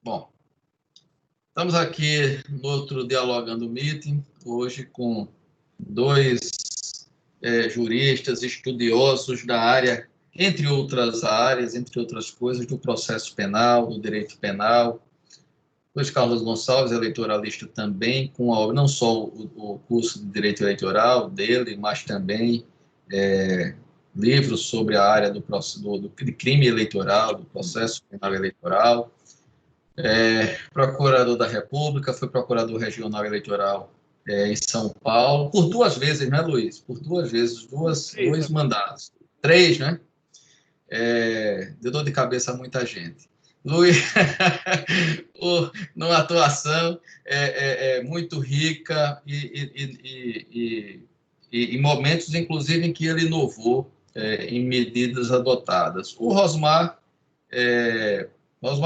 Bom, estamos aqui no outro Dialogando Meeting, hoje com dois juristas estudiosos da área, entre outras áreas, entre outras coisas, do processo penal, do direito penal. Luiz Carlos Gonçalves, eleitoralista também, com a obra, não só o curso de Direito Eleitoral dele, mas também livros sobre a área do crime eleitoral, do processo penal eleitoral. Procurador da República, foi procurador regional eleitoral em São Paulo, por 2 vezes, né, Luiz? Por 2 vezes, dois mandatos. 3, né? Deu dor de cabeça a muita gente. Luiz, numa atuação muito rica e em momentos, inclusive, em que ele inovou em medidas adotadas. O Rosmar é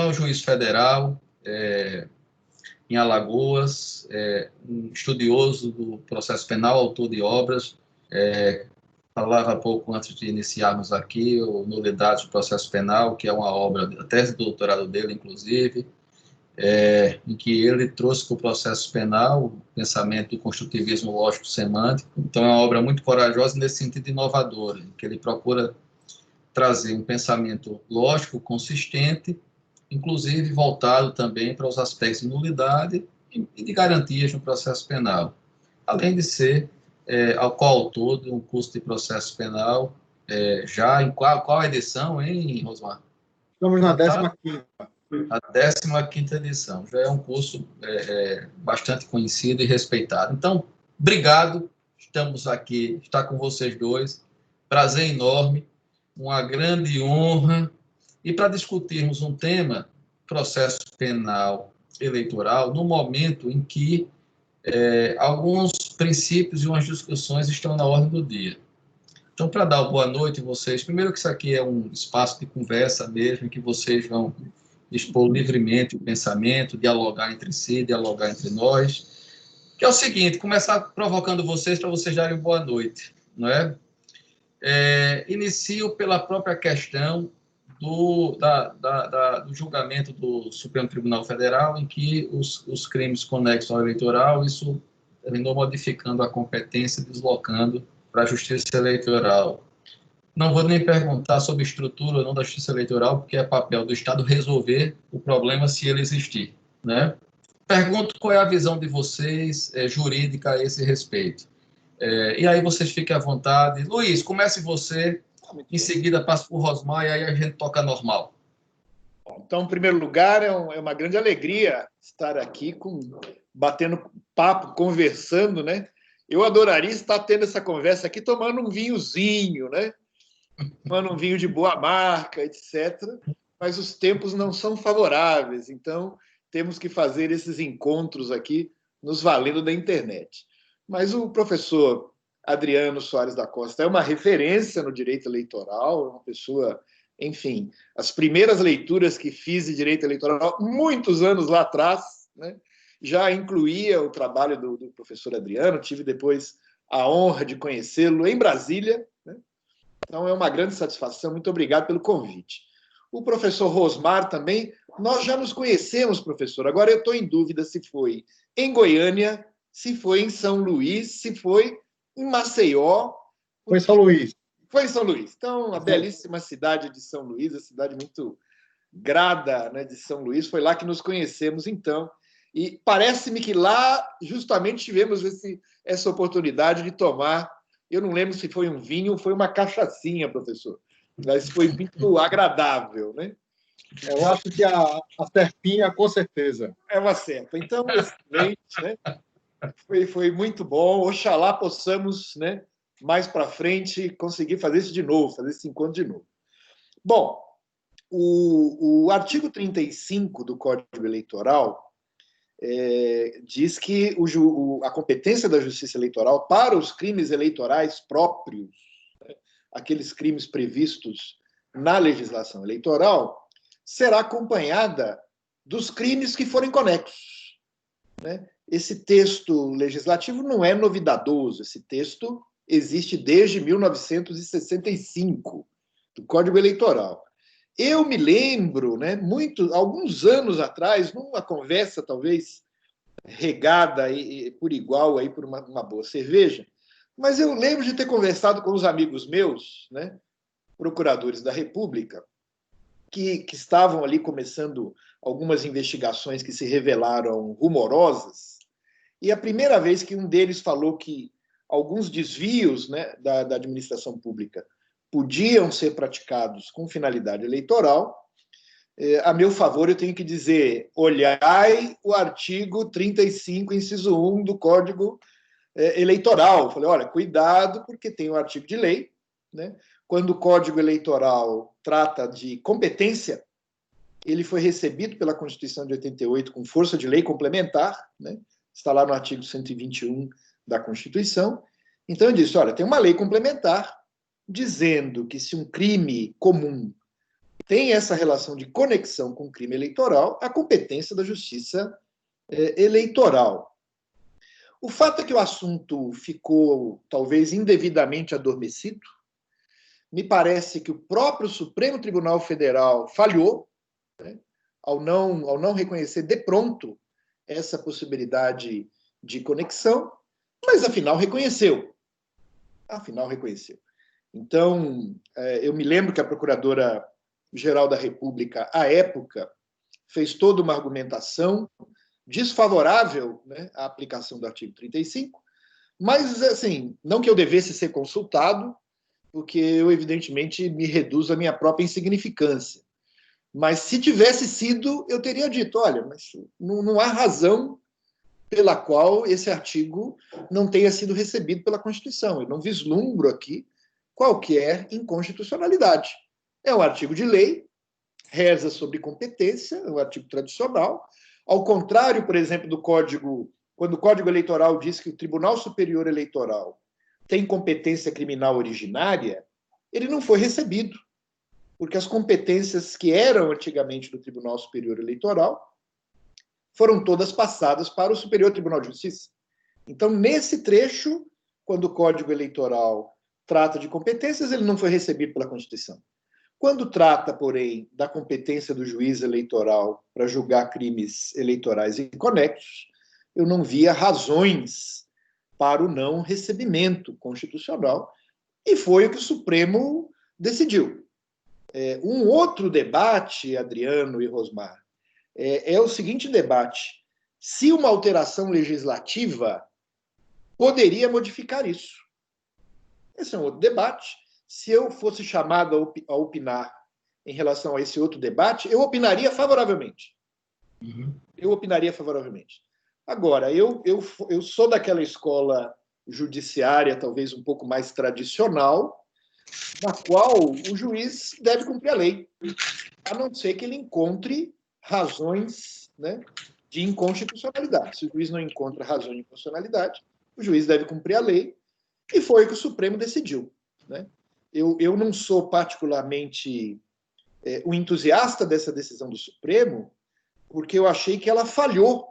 um juiz federal em Alagoas, um estudioso do processo penal, autor de obras. Falava há pouco, antes de iniciarmos aqui, o Nulidade do Processo Penal, que é uma obra, a tese de doutorado dele, inclusive, em que ele trouxe para o processo penal o pensamento do construtivismo lógico-semântico. Então, é uma obra muito corajosa nesse sentido inovador, em que ele procura trazer um pensamento lógico, consistente, inclusive voltado também para os aspectos de nulidade e de garantias no processo penal, além de ser ao coautor de um curso de processo penal, já em qual edição, hein, Rosmar? Estamos na 15ª. A 15ª edição. Já é um curso bastante conhecido e respeitado. Então, obrigado, estamos aqui, estar com vocês dois, prazer enorme, uma grande honra, e para discutirmos um tema, processo penal eleitoral, no momento em que alguns princípios e umas discussões estão na ordem do dia. Então, para dar uma boa noite a vocês, primeiro que isso aqui é um espaço de conversa mesmo, em que vocês vão expor livremente o pensamento, dialogar entre si, dialogar entre nós, que é o seguinte, começar provocando vocês para vocês darem boa noite, não é? Inicio pela própria questão do julgamento do Supremo Tribunal Federal, em que os crimes conexos ao eleitoral, isso terminou modificando a competência, deslocando para a Justiça Eleitoral. Não vou nem perguntar sobre estrutura ou não da Justiça Eleitoral, porque é papel do Estado resolver o problema se ele existir, né? Pergunto qual é a visão de vocês jurídica a esse respeito. E aí vocês fiquem à vontade. Luiz, comece você, em seguida passo para o Rosmar e aí a gente toca normal. Então, em primeiro lugar, é uma grande alegria estar aqui batendo papo, conversando, né? Eu adoraria estar tendo essa conversa aqui tomando um vinhozinho, né? Tomando um vinho de boa marca, etc. Mas os tempos não são favoráveis, então temos que fazer esses encontros aqui nos valendo da internet. Mas o professor Adriano Soares da Costa é uma referência no direito eleitoral, é uma pessoa, enfim, as primeiras leituras que fiz de direito eleitoral, muitos anos lá atrás, né, já incluía o trabalho do professor Adriano, tive depois a honra de conhecê-lo em Brasília, né? Então é uma grande satisfação, muito obrigado pelo convite. O professor Rosmar também, nós já nos conhecemos, professor, agora eu estou em dúvida se foi em Goiânia, se foi em São Luís, se foi em Maceió. Foi em São Luís. Foi em São Luís. Então, a belíssima cidade de São Luís, a cidade muito grada, né, de São Luís, foi lá que nos conhecemos, então. E parece-me que lá, justamente, tivemos essa oportunidade de tomar, eu não lembro se foi um vinho ou foi uma cachaçinha, professor, mas foi muito agradável, né? Eu acho que a serpinha, com certeza. É uma serpa. Então, excelente, né? Foi muito bom. Oxalá possamos, né, mais para frente, conseguir fazer isso de novo, fazer esse encontro de novo. Bom, o artigo 35 do Código Eleitoral diz que a competência da Justiça Eleitoral para os crimes eleitorais próprios, né, aqueles crimes previstos na legislação eleitoral, será acompanhada dos crimes que forem conexos, né? Esse texto legislativo não é novidadoso, esse texto existe desde 1965, do Código Eleitoral. eu me lembro, né, alguns anos atrás, numa conversa talvez regada por igual aí por uma boa cerveja, mas eu lembro de ter conversado com os amigos meus, né, procuradores da República, que estavam ali começando algumas investigações que se revelaram rumorosas, e a primeira vez que um deles falou que alguns desvios, né, da administração pública podiam ser praticados com finalidade eleitoral, a meu favor, eu tenho que dizer, olhai o artigo 35, inciso 1 do Código Eleitoral. Eu falei, olha, cuidado, porque tem um artigo de lei, né? Quando o Código Eleitoral trata de competência, ele foi recebido pela Constituição de 88 com força de lei complementar, né? Está lá no artigo 121 da Constituição. Então, eu disse, olha, tem uma lei complementar dizendo que se um crime comum tem essa relação de conexão com o crime eleitoral, a competência da justiça eleitoral. O fato é que o assunto ficou, talvez, indevidamente adormecido. Me parece que o próprio Supremo Tribunal Federal falhou, né, ao não reconhecer de pronto essa possibilidade de conexão, mas, afinal, reconheceu. Então, eu me lembro que a Procuradora-Geral da República, à época, fez toda uma argumentação desfavorável, né, à aplicação do artigo 35, mas, assim, não que eu devesse ser consultado, porque eu, evidentemente, me reduzo à minha própria insignificância. Mas, se tivesse sido, eu teria dito, olha, mas não há razão pela qual esse artigo não tenha sido recebido pela Constituição. Eu não vislumbro aqui qualquer inconstitucionalidade. É um artigo de lei, reza sobre competência, é um artigo tradicional. Ao contrário, por exemplo, do Código, quando o Código Eleitoral diz que o Tribunal Superior Eleitoral tem competência criminal originária, ele não foi recebido, porque as competências que eram antigamente do Tribunal Superior Eleitoral foram todas passadas para o Superior Tribunal de Justiça. Então, nesse trecho, quando o Código Eleitoral trata de competências, ele não foi recebido pela Constituição. Quando trata, porém, da competência do juiz eleitoral para julgar crimes eleitorais e conexos, eu não via razões para o não recebimento constitucional, e foi o que o Supremo decidiu. Um outro debate, Adriano e Rosmar, é o seguinte debate: se uma alteração legislativa poderia modificar isso. Esse é um outro debate. Se eu fosse chamado a opinar em relação a esse outro debate, eu opinaria favoravelmente. Eu opinaria favoravelmente. Agora, eu sou daquela escola judiciária, talvez um pouco mais tradicional, na qual o juiz deve cumprir a lei, a não ser que ele encontre razões, né, de inconstitucionalidade. Se o juiz não encontra razão de inconstitucionalidade, o juiz deve cumprir a lei, e foi o que o Supremo decidiu, né? Eu não sou particularmente um entusiasta dessa decisão do Supremo, porque eu achei que ela falhou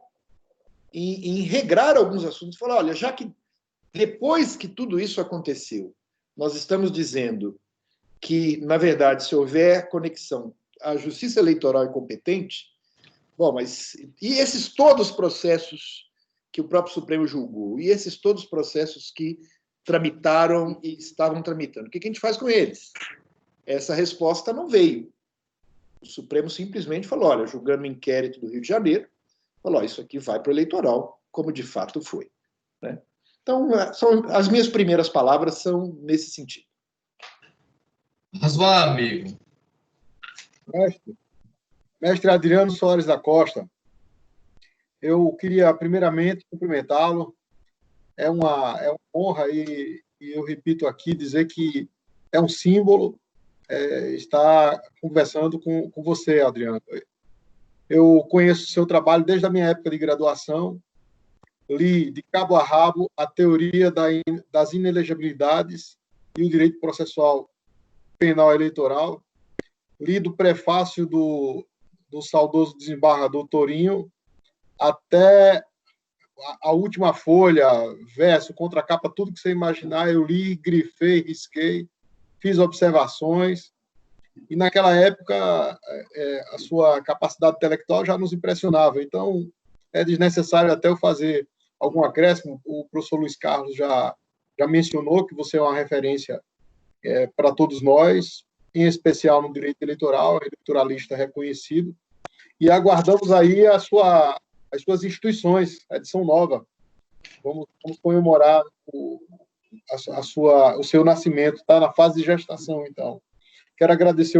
em regrar alguns assuntos. Falar, olha, já que depois que tudo isso aconteceu, nós estamos dizendo que, na verdade, se houver conexão, a justiça eleitoral é competente, bom, mas e esses todos os processos que o próprio Supremo julgou, e esses todos os processos que tramitaram e estavam tramitando, o que a gente faz com eles? Essa resposta não veio. O Supremo simplesmente falou, olha, julgando o inquérito do Rio de Janeiro, falou, isso aqui vai para o eleitoral, como de fato foi, né? Então, as minhas primeiras palavras são nesse sentido. Mas vá, amigo. Mestre Adriano Soares da Costa, eu queria primeiramente cumprimentá-lo. É uma honra e eu repito aqui, dizer que é um símbolo estar conversando com você, Adriano. Eu conheço o seu trabalho desde a minha época de graduação, li de cabo a rabo a teoria das inelegibilidades e o direito processual penal eleitoral, li do prefácio do saudoso desembargador Torinho até a última folha, verso, contracapa, tudo que você imaginar, eu li, grifei, risquei, fiz observações, e naquela época a sua capacidade intelectual já nos impressionava. Então, é desnecessário até eu fazer algum acréscimo. O professor Luiz Carlos já mencionou que você é uma referência para todos nós, em especial no direito eleitoral, eleitoralista reconhecido, e aguardamos aí as suas instituições, a edição nova. Vamos comemorar o seu nascimento, está na fase de gestação, então. Quero agradecer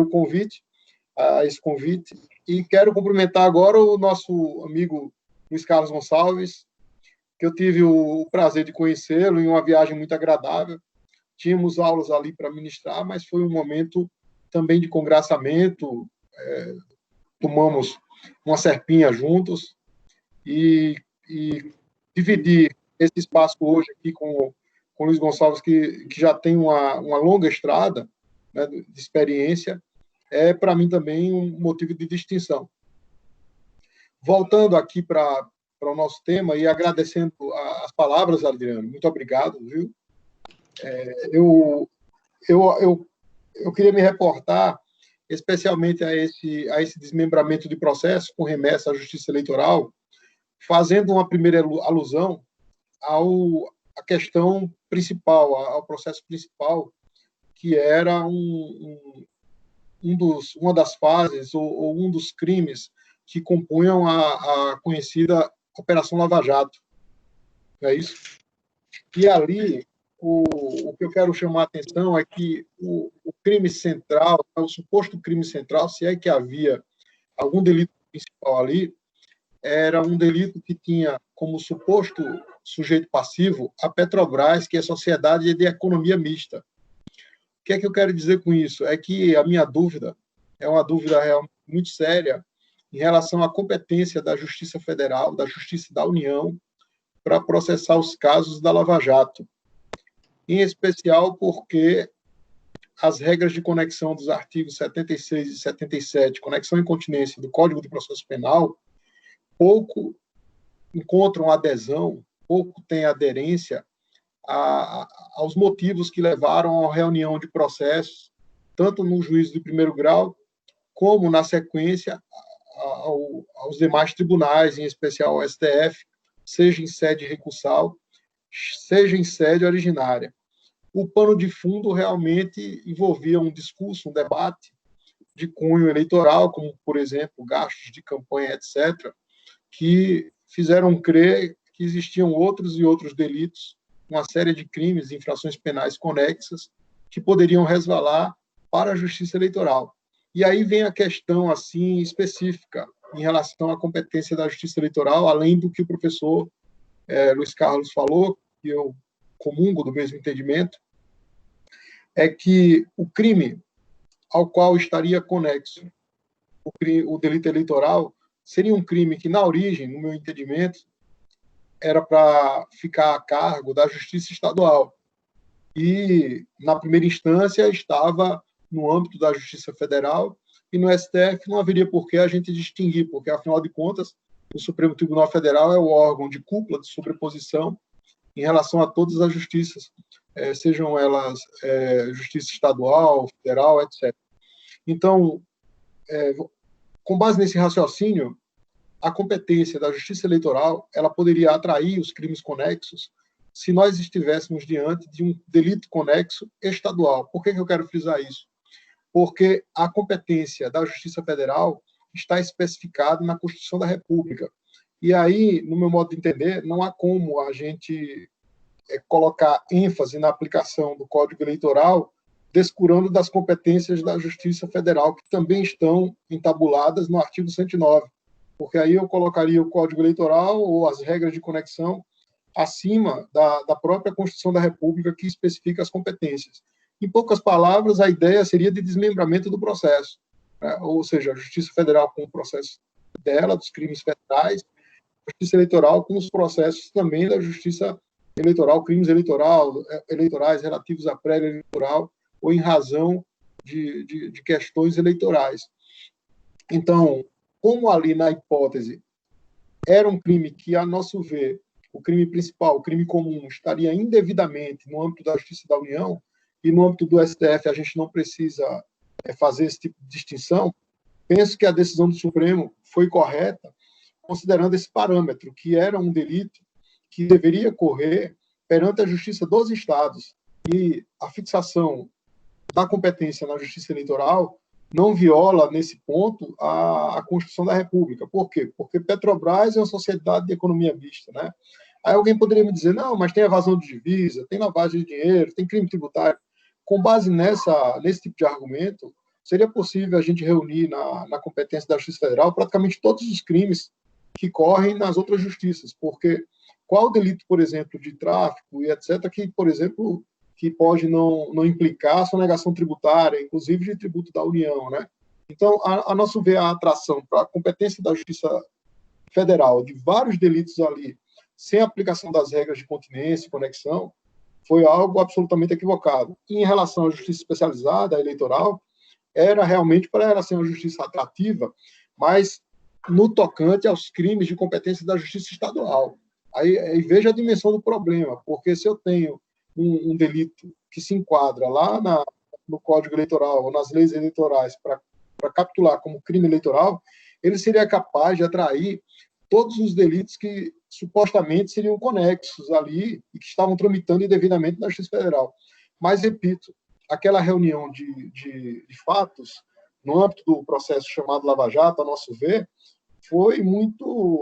esse convite, e quero cumprimentar agora o nosso amigo Luiz Carlos Gonçalves, que eu tive o prazer de conhecê-lo em uma viagem muito agradável. Tínhamos aulas ali para ministrar, mas foi um momento também de congraçamento, tomamos uma serpinha juntos, e dividir esse espaço hoje aqui com o Luiz Gonçalves, que já tem uma longa estrada, né, de experiência, para mim também um motivo de distinção. Voltando aqui para o nosso tema e agradecendo as palavras, Adriano, muito obrigado, viu? Eu queria me reportar especialmente a esse desmembramento de processo com remessa à Justiça Eleitoral, fazendo uma primeira alusão à questão principal, ao processo principal, que era uma das fases ou um dos crimes que compunham a conhecida Operação Lava Jato. Não é isso? E ali, o que eu quero chamar a atenção é que o crime central, o suposto crime central, se é que havia algum delito principal ali, era um delito que tinha como suposto sujeito passivo a Petrobras, que é Sociedade de Economia Mista. O que é que eu quero dizer com isso? É que a minha dúvida é uma dúvida realmente muito séria em relação à competência da Justiça Federal, da Justiça da União, para processar os casos da Lava Jato. Em especial porque as regras de conexão dos artigos 76 e 77, conexão e incontinência do Código de Processo Penal, pouco encontram adesão, pouco têm aderência aos motivos que levaram à reunião de processos, tanto no juízo de primeiro grau, como, na sequência, aos demais tribunais, em especial ao STF, seja em sede recursal, seja em sede originária. O pano de fundo realmente envolvia um discurso, um debate de cunho eleitoral, como, por exemplo, gastos de campanha, etc., que fizeram crer que existiam outros e outros delitos, uma série de crimes e infrações penais conexas que poderiam resvalar para a Justiça Eleitoral. E aí vem a questão assim específica em relação à competência da Justiça Eleitoral, além do que o professor Luiz Carlos falou, que eu comungo do mesmo entendimento, é que o crime ao qual estaria conexo o delito eleitoral seria um crime que, na origem, no meu entendimento, era para ficar a cargo da Justiça Estadual. E, na primeira instância, estava no âmbito da Justiça Federal, e no STF não haveria por que a gente distinguir, porque, afinal de contas, o Supremo Tribunal Federal é o órgão de cúpula, de sobreposição, em relação a todas as justiças, sejam elas justiça estadual, federal, etc. Então, com base nesse raciocínio, a competência da Justiça Eleitoral ela poderia atrair os crimes conexos se nós estivéssemos diante de um delito conexo estadual. Por que eu quero frisar isso? Porque a competência da Justiça Federal está especificada na Constituição da República. E aí, no meu modo de entender, não há como a gente colocar ênfase na aplicação do Código Eleitoral descurando das competências da Justiça Federal, que também estão entabuladas no artigo 109. Porque aí eu colocaria o Código Eleitoral ou as regras de conexão acima da própria Constituição da República, que especifica as competências. Em poucas palavras, a ideia seria de desmembramento do processo, né? Ou seja, a Justiça Federal com o processo dela, dos crimes federais, a Justiça Eleitoral com os processos também da Justiça Eleitoral, crimes eleitorais relativos à pré-eleitoral ou em razão de questões eleitorais. Então, como ali na hipótese era um crime que, a nosso ver, o crime principal, o crime comum, estaria indevidamente no âmbito da Justiça da União e no âmbito do STF a gente não precisa fazer esse tipo de distinção, penso que a decisão do Supremo foi correta, considerando esse parâmetro, que era um delito que deveria correr perante a Justiça dos Estados. E a fixação da competência na Justiça Eleitoral não viola, nesse ponto, a Constituição da República. Por quê? Porque Petrobras é uma sociedade de economia mista, né? Aí alguém poderia me dizer, não, mas tem evasão de divisa, tem lavagem de dinheiro, tem crime tributário. Com base nesse tipo de argumento, seria possível a gente reunir na competência da Justiça Federal praticamente todos os crimes que correm nas outras justiças, porque qual o delito, por exemplo, de tráfico e etc., que, por exemplo, que pode não implicar a sonegação tributária, inclusive de tributo da União, né? Então, a nosso ver, a atração para a competência da Justiça Federal de vários delitos ali, sem aplicação das regras de continência e conexão, foi algo absolutamente equivocado. E em relação à justiça especializada, a eleitoral, era realmente para ela ser uma justiça atrativa, mas no tocante aos crimes de competência da justiça estadual. Aí veja a dimensão do problema, porque se eu tenho um delito que se enquadra lá no Código Eleitoral ou nas leis eleitorais para capitular como crime eleitoral, ele seria capaz de atrair todos os delitos que supostamente seriam conexos ali e que estavam tramitando indevidamente na Justiça Federal. Mas, repito, aquela reunião de fatos, no âmbito do processo chamado Lava Jato, a nosso ver, foi muito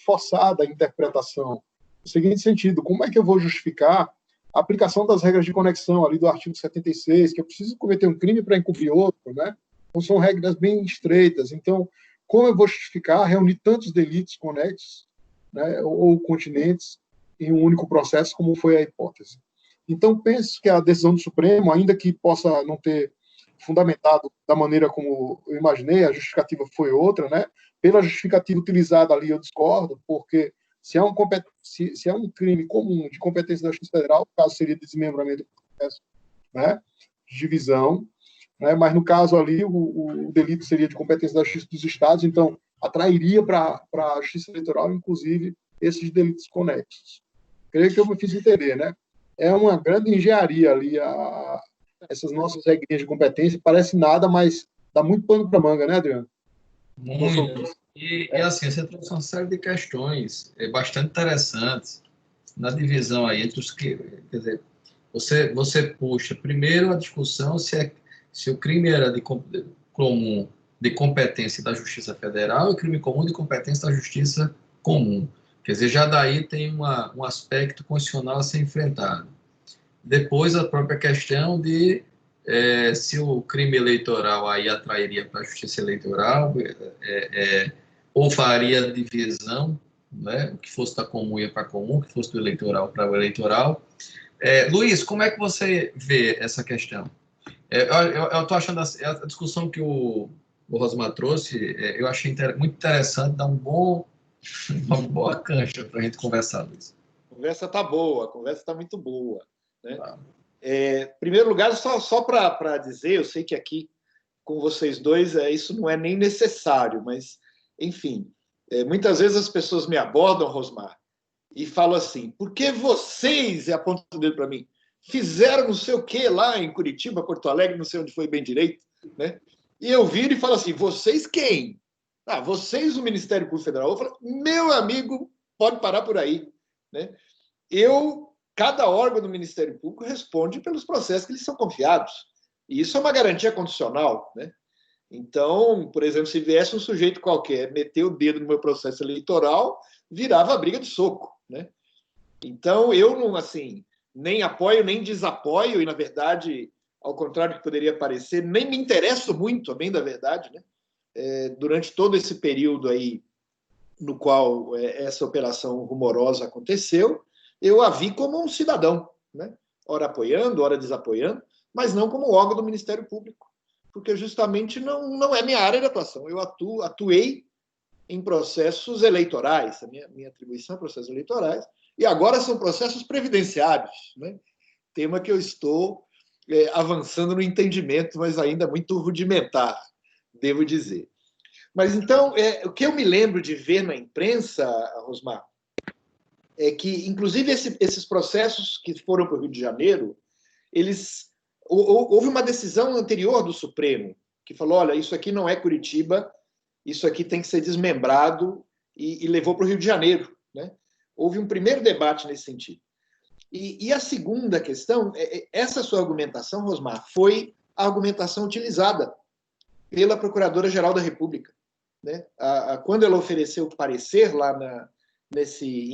forçada a interpretação. No seguinte sentido, como é que eu vou justificar a aplicação das regras de conexão ali do artigo 76, que eu preciso cometer um crime para encobrir outro, né? Então, são regras bem estreitas. Então, como eu vou justificar reunir tantos delitos conexos, né, ou continentes em um único processo, como foi a hipótese? Então, penso que a decisão do Supremo, ainda que possa não ter fundamentado da maneira como eu imaginei, a justificativa foi outra, né? Pela justificativa utilizada ali, eu discordo, porque se é um crime comum de competência da Justiça Federal, o caso seria desmembramento do processo, né? Divisão, né? Mas no caso ali, o delito seria de competência da Justiça dos Estados, então atrairia para a Justiça Eleitoral, inclusive, esses delitos conexos. Creio que eu me fiz entender, né? É uma grande engenharia ali, essas nossas regrinhas de competência, parece nada, mas dá muito pano para manga, né, Adriano? Muito. E assim, você trouxe uma série de questões bastante interessantes na divisão aí entre os crimes. Quer dizer, você puxa primeiro a discussão se o crime era comum de competência da Justiça Federal e o crime comum de competência da Justiça Comum. Quer dizer, já daí tem um aspecto constitucional a ser enfrentado. Depois, a própria questão de se o crime eleitoral aí atrairia para a Justiça Eleitoral ou faria divisão, né? O que fosse da comum ia para comum, o que fosse do eleitoral para o eleitoral. Luiz, como é que você vê essa questão? Eu estou achando a discussão que o Rosmar trouxe, eu achei muito interessante, dá uma boa cancha para a gente conversar, Luiz. A conversa está boa, a conversa está muito boa, né? Em primeiro lugar, só para dizer, eu sei que aqui com vocês dois isso não é nem necessário, mas, enfim, muitas vezes as pessoas me abordam, Rosmar, e falam assim, por que vocês, apontam o dedo para mim, fizeram não sei o que lá em Curitiba, Porto Alegre, não sei onde foi bem direito, né? E eu viro e falo assim, vocês quem? Vocês, o Ministério Público Federal. Eu falo, meu amigo, pode parar por aí, né? Cada órgão do Ministério Público responde pelos processos que lhes são confiados. E isso é uma garantia constitucional, né? Então, por exemplo, se viesse um sujeito qualquer meter o dedo no meu processo eleitoral, virava briga de soco, né? Então, eu não, assim, nem apoio, nem desapoio, e, na verdade, ao contrário do que poderia parecer, nem me interesso muito, a bem da verdade, né? Durante todo esse período aí no qual essa operação rumorosa aconteceu, eu a vi como um cidadão, né? Ora apoiando, ora desapoiando, mas não como órgão do Ministério Público, porque justamente não é minha área de atuação. Eu atuei em processos eleitorais, a minha atribuição é processos eleitorais, e agora são processos previdenciários, né? Tema que eu estou avançando no entendimento, mas ainda muito rudimentar, devo dizer. Mas, então, o que eu me lembro de ver na imprensa, Rosmar, é que, inclusive, esses processos que foram para o Rio de Janeiro, eles houve uma decisão anterior do Supremo que falou, olha, isso aqui não é Curitiba, isso aqui tem que ser desmembrado, e levou para o Rio de Janeiro, né? Houve um primeiro debate nesse sentido. E a segunda questão, essa sua argumentação, Rosmar, foi a argumentação utilizada pela Procuradora-Geral da República, né? Quando ela ofereceu o parecer lá nesse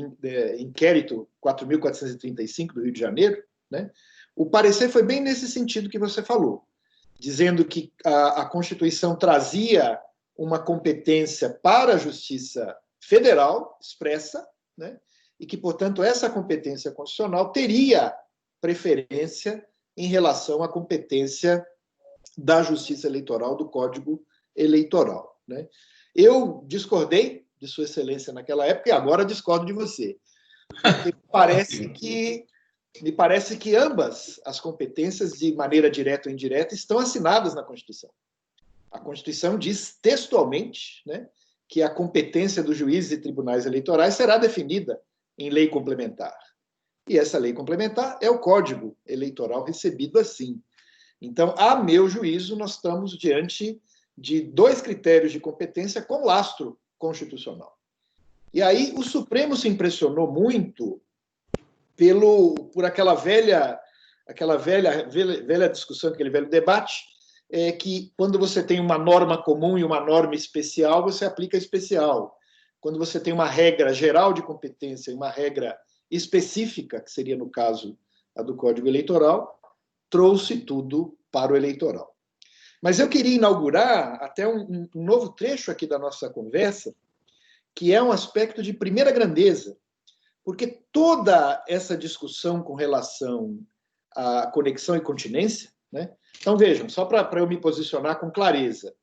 inquérito 4.435 do Rio de Janeiro, né? O parecer foi bem nesse sentido que você falou, dizendo que a Constituição trazia uma competência para a Justiça Federal expressa, né? E que, portanto, essa competência constitucional teria preferência em relação à competência da Justiça Eleitoral, do Código Eleitoral, né? Eu discordei de Sua Excelência naquela época e agora discordo de você. Porque me parece que ambas as competências, de maneira direta ou indireta, estão assinadas na Constituição. A Constituição diz textualmente, né, que a competência dos juízes e tribunais eleitorais será definida em lei complementar. E essa lei complementar é o Código Eleitoral recebido assim. Então, a meu juízo, nós estamos diante de dois critérios de competência com lastro constitucional. E aí o Supremo se impressionou muito por aquela velha discussão, aquele velho debate, que quando você tem uma norma comum e uma norma especial, você aplica a especial. Quando você tem uma regra geral de competência e uma regra específica, que seria, no caso, a do Código Eleitoral, trouxe tudo para o eleitoral. Mas eu queria inaugurar até um novo trecho aqui da nossa conversa, que é um aspecto de primeira grandeza, porque toda essa discussão com relação à conexão e continência, né? Então, vejam, só para eu me posicionar com clareza,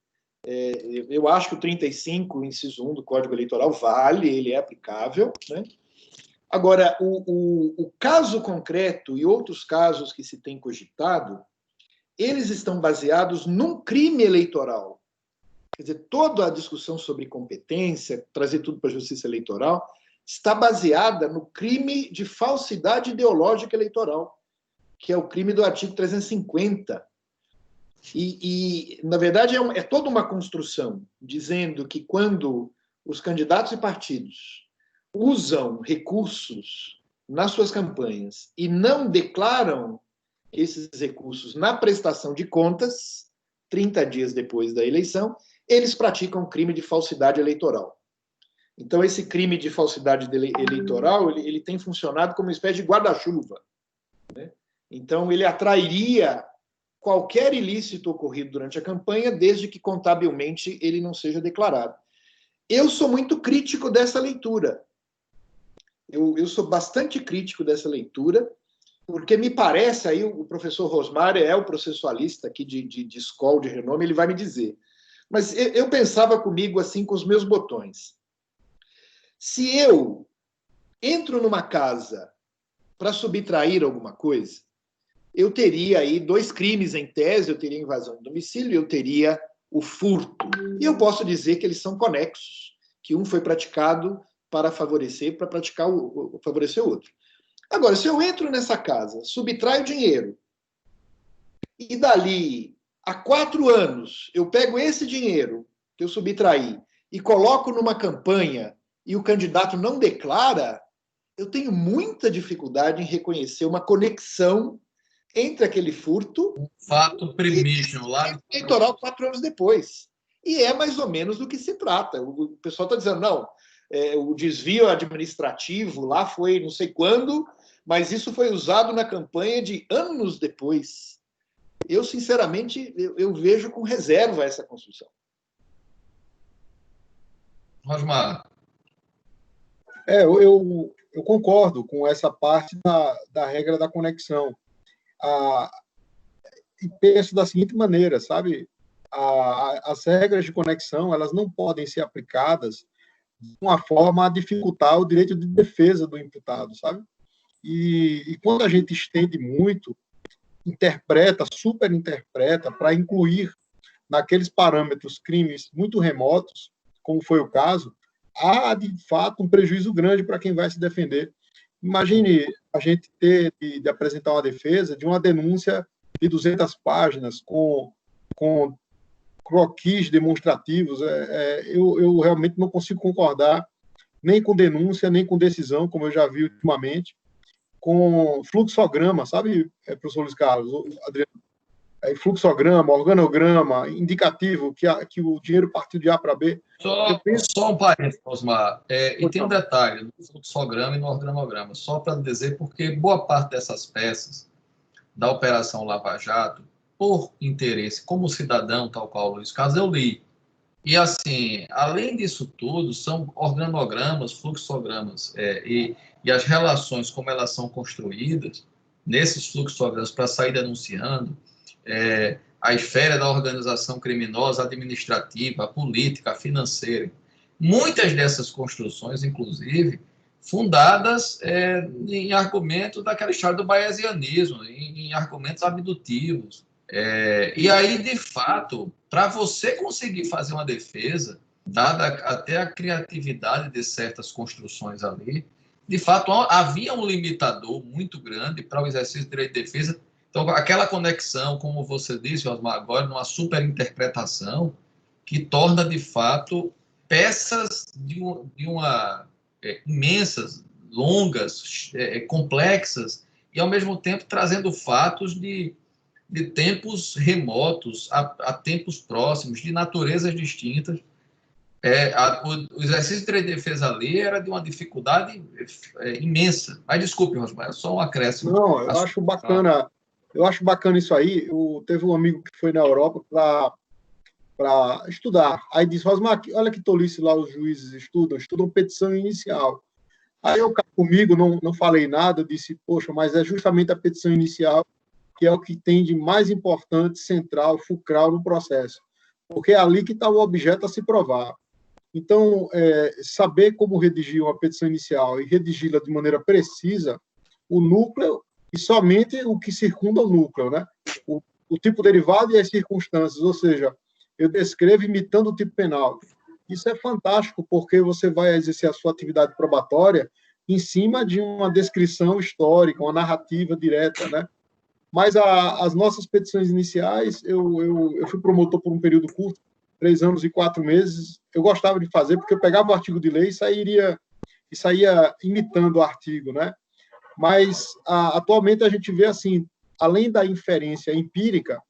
eu acho que o 35, inciso 1 do Código Eleitoral vale, ele é aplicável, né? Agora, o caso concreto e outros casos que se tem cogitado, eles estão baseados num crime eleitoral. Quer dizer, toda a discussão sobre competência, trazer tudo para a justiça eleitoral, está baseada no crime de falsidade ideológica eleitoral, que é o crime do artigo 350. Na verdade, é toda uma construção dizendo que quando os candidatos e partidos usam recursos nas suas campanhas e não declaram esses recursos na prestação de contas, 30 dias depois da eleição, eles praticam crime de falsidade eleitoral. Então, esse crime de falsidade eleitoral, ele tem funcionado como uma espécie de guarda-chuva, né? Então, ele atrairia qualquer ilícito ocorrido durante a campanha, desde que contabilmente ele não seja declarado. Eu sou muito crítico dessa leitura. Eu sou bastante crítico dessa leitura, porque me parece, aí o professor Rosmar é o processualista aqui de escola de renome, ele vai me dizer. Mas eu pensava comigo assim, com os meus botões. Se eu entro numa casa para subtrair alguma coisa, eu teria aí dois crimes em tese, eu teria invasão de domicílio e eu teria o furto. E eu posso dizer que eles são conexos, que um foi praticado para favorecer, para favorecer o outro. Agora, se eu entro nessa casa, subtraio dinheiro, e dali a 4 anos eu pego esse dinheiro que eu subtraí e coloco numa campanha e o candidato não declara, eu tenho muita dificuldade em reconhecer uma conexão entre aquele furto fato primígeno lá eleitoral 4 anos depois. E é mais ou menos do que se trata. O pessoal está dizendo, não, o desvio administrativo lá foi não sei quando, mas isso foi usado na campanha de anos depois. Eu, sinceramente, eu vejo com reserva essa construção. Rosmar. Eu concordo com essa parte da regra da conexão. E penso da seguinte maneira, sabe? As regras de conexão, elas não podem ser aplicadas de uma forma a dificultar o direito de defesa do imputado, sabe? E quando a gente estende muito, superinterpreta para incluir naqueles parâmetros crimes muito remotos, como foi o caso, há, de fato, um prejuízo grande para quem vai se defender. Imagine a gente ter de apresentar uma defesa de uma denúncia de 200 páginas, com croquis demonstrativos, eu realmente não consigo concordar nem com denúncia, nem com decisão, como eu já vi ultimamente, com fluxograma, sabe, professor Luiz Carlos, Adriano? Fluxograma, organograma, indicativo que o dinheiro partiu de A para B. Só um parênteses, Osmar. E tem um detalhe no fluxograma e no organograma, só para dizer, porque boa parte dessas peças da Operação Lava Jato, por interesse, como cidadão, tal qual o Luiz Carlos, eu li. E, assim, além disso tudo, são organogramas, fluxogramas, e as relações, como elas são construídas, nesses fluxogramas, para sair denunciando, a esfera da organização criminosa, administrativa, política, financeira. Muitas dessas construções, inclusive, fundadas em argumentos daquela história do bayesianismo, em argumentos abdutivos. E aí, de fato, para você conseguir fazer uma defesa, dada até a criatividade de certas construções ali, de fato, havia um limitador muito grande para o exercício do direito de defesa. Então, aquela conexão, como você disse, Osmar, agora, numa superinterpretação, que torna, de fato, peças de uma imensas, longas, complexas, e, ao mesmo tempo, trazendo fatos de tempos remotos a tempos próximos, de naturezas distintas. O exercício de direito de defesa ali era de uma dificuldade imensa. Mas, desculpe, Osmar, é só um acréscimo. Não, eu acho bacana. Eu acho bacana isso aí. Teve um amigo que foi na Europa para estudar. Aí disse, Osmar, olha que tolice lá os juízes estudam petição inicial. Aí eu comigo não falei nada, disse, poxa, mas é justamente a petição inicial que é o que tem de mais importante, central, fulcral no processo. Porque é ali que está o objeto a se provar. Então, saber como redigir uma petição inicial e redigi-la de maneira precisa, o núcleo e somente o que circunda o núcleo, né? O tipo derivado e as circunstâncias, ou seja, eu descrevo imitando o tipo penal. Isso é fantástico, porque você vai exercer a sua atividade probatória em cima de uma descrição histórica, uma narrativa direta, né? Mas as nossas petições iniciais, eu fui promotor por um período curto, 3 anos e 4 meses. Eu gostava de fazer, porque eu pegava o artigo de lei e saía imitando o artigo, né? Mas, atualmente, a gente vê, assim, além da inferência empírica,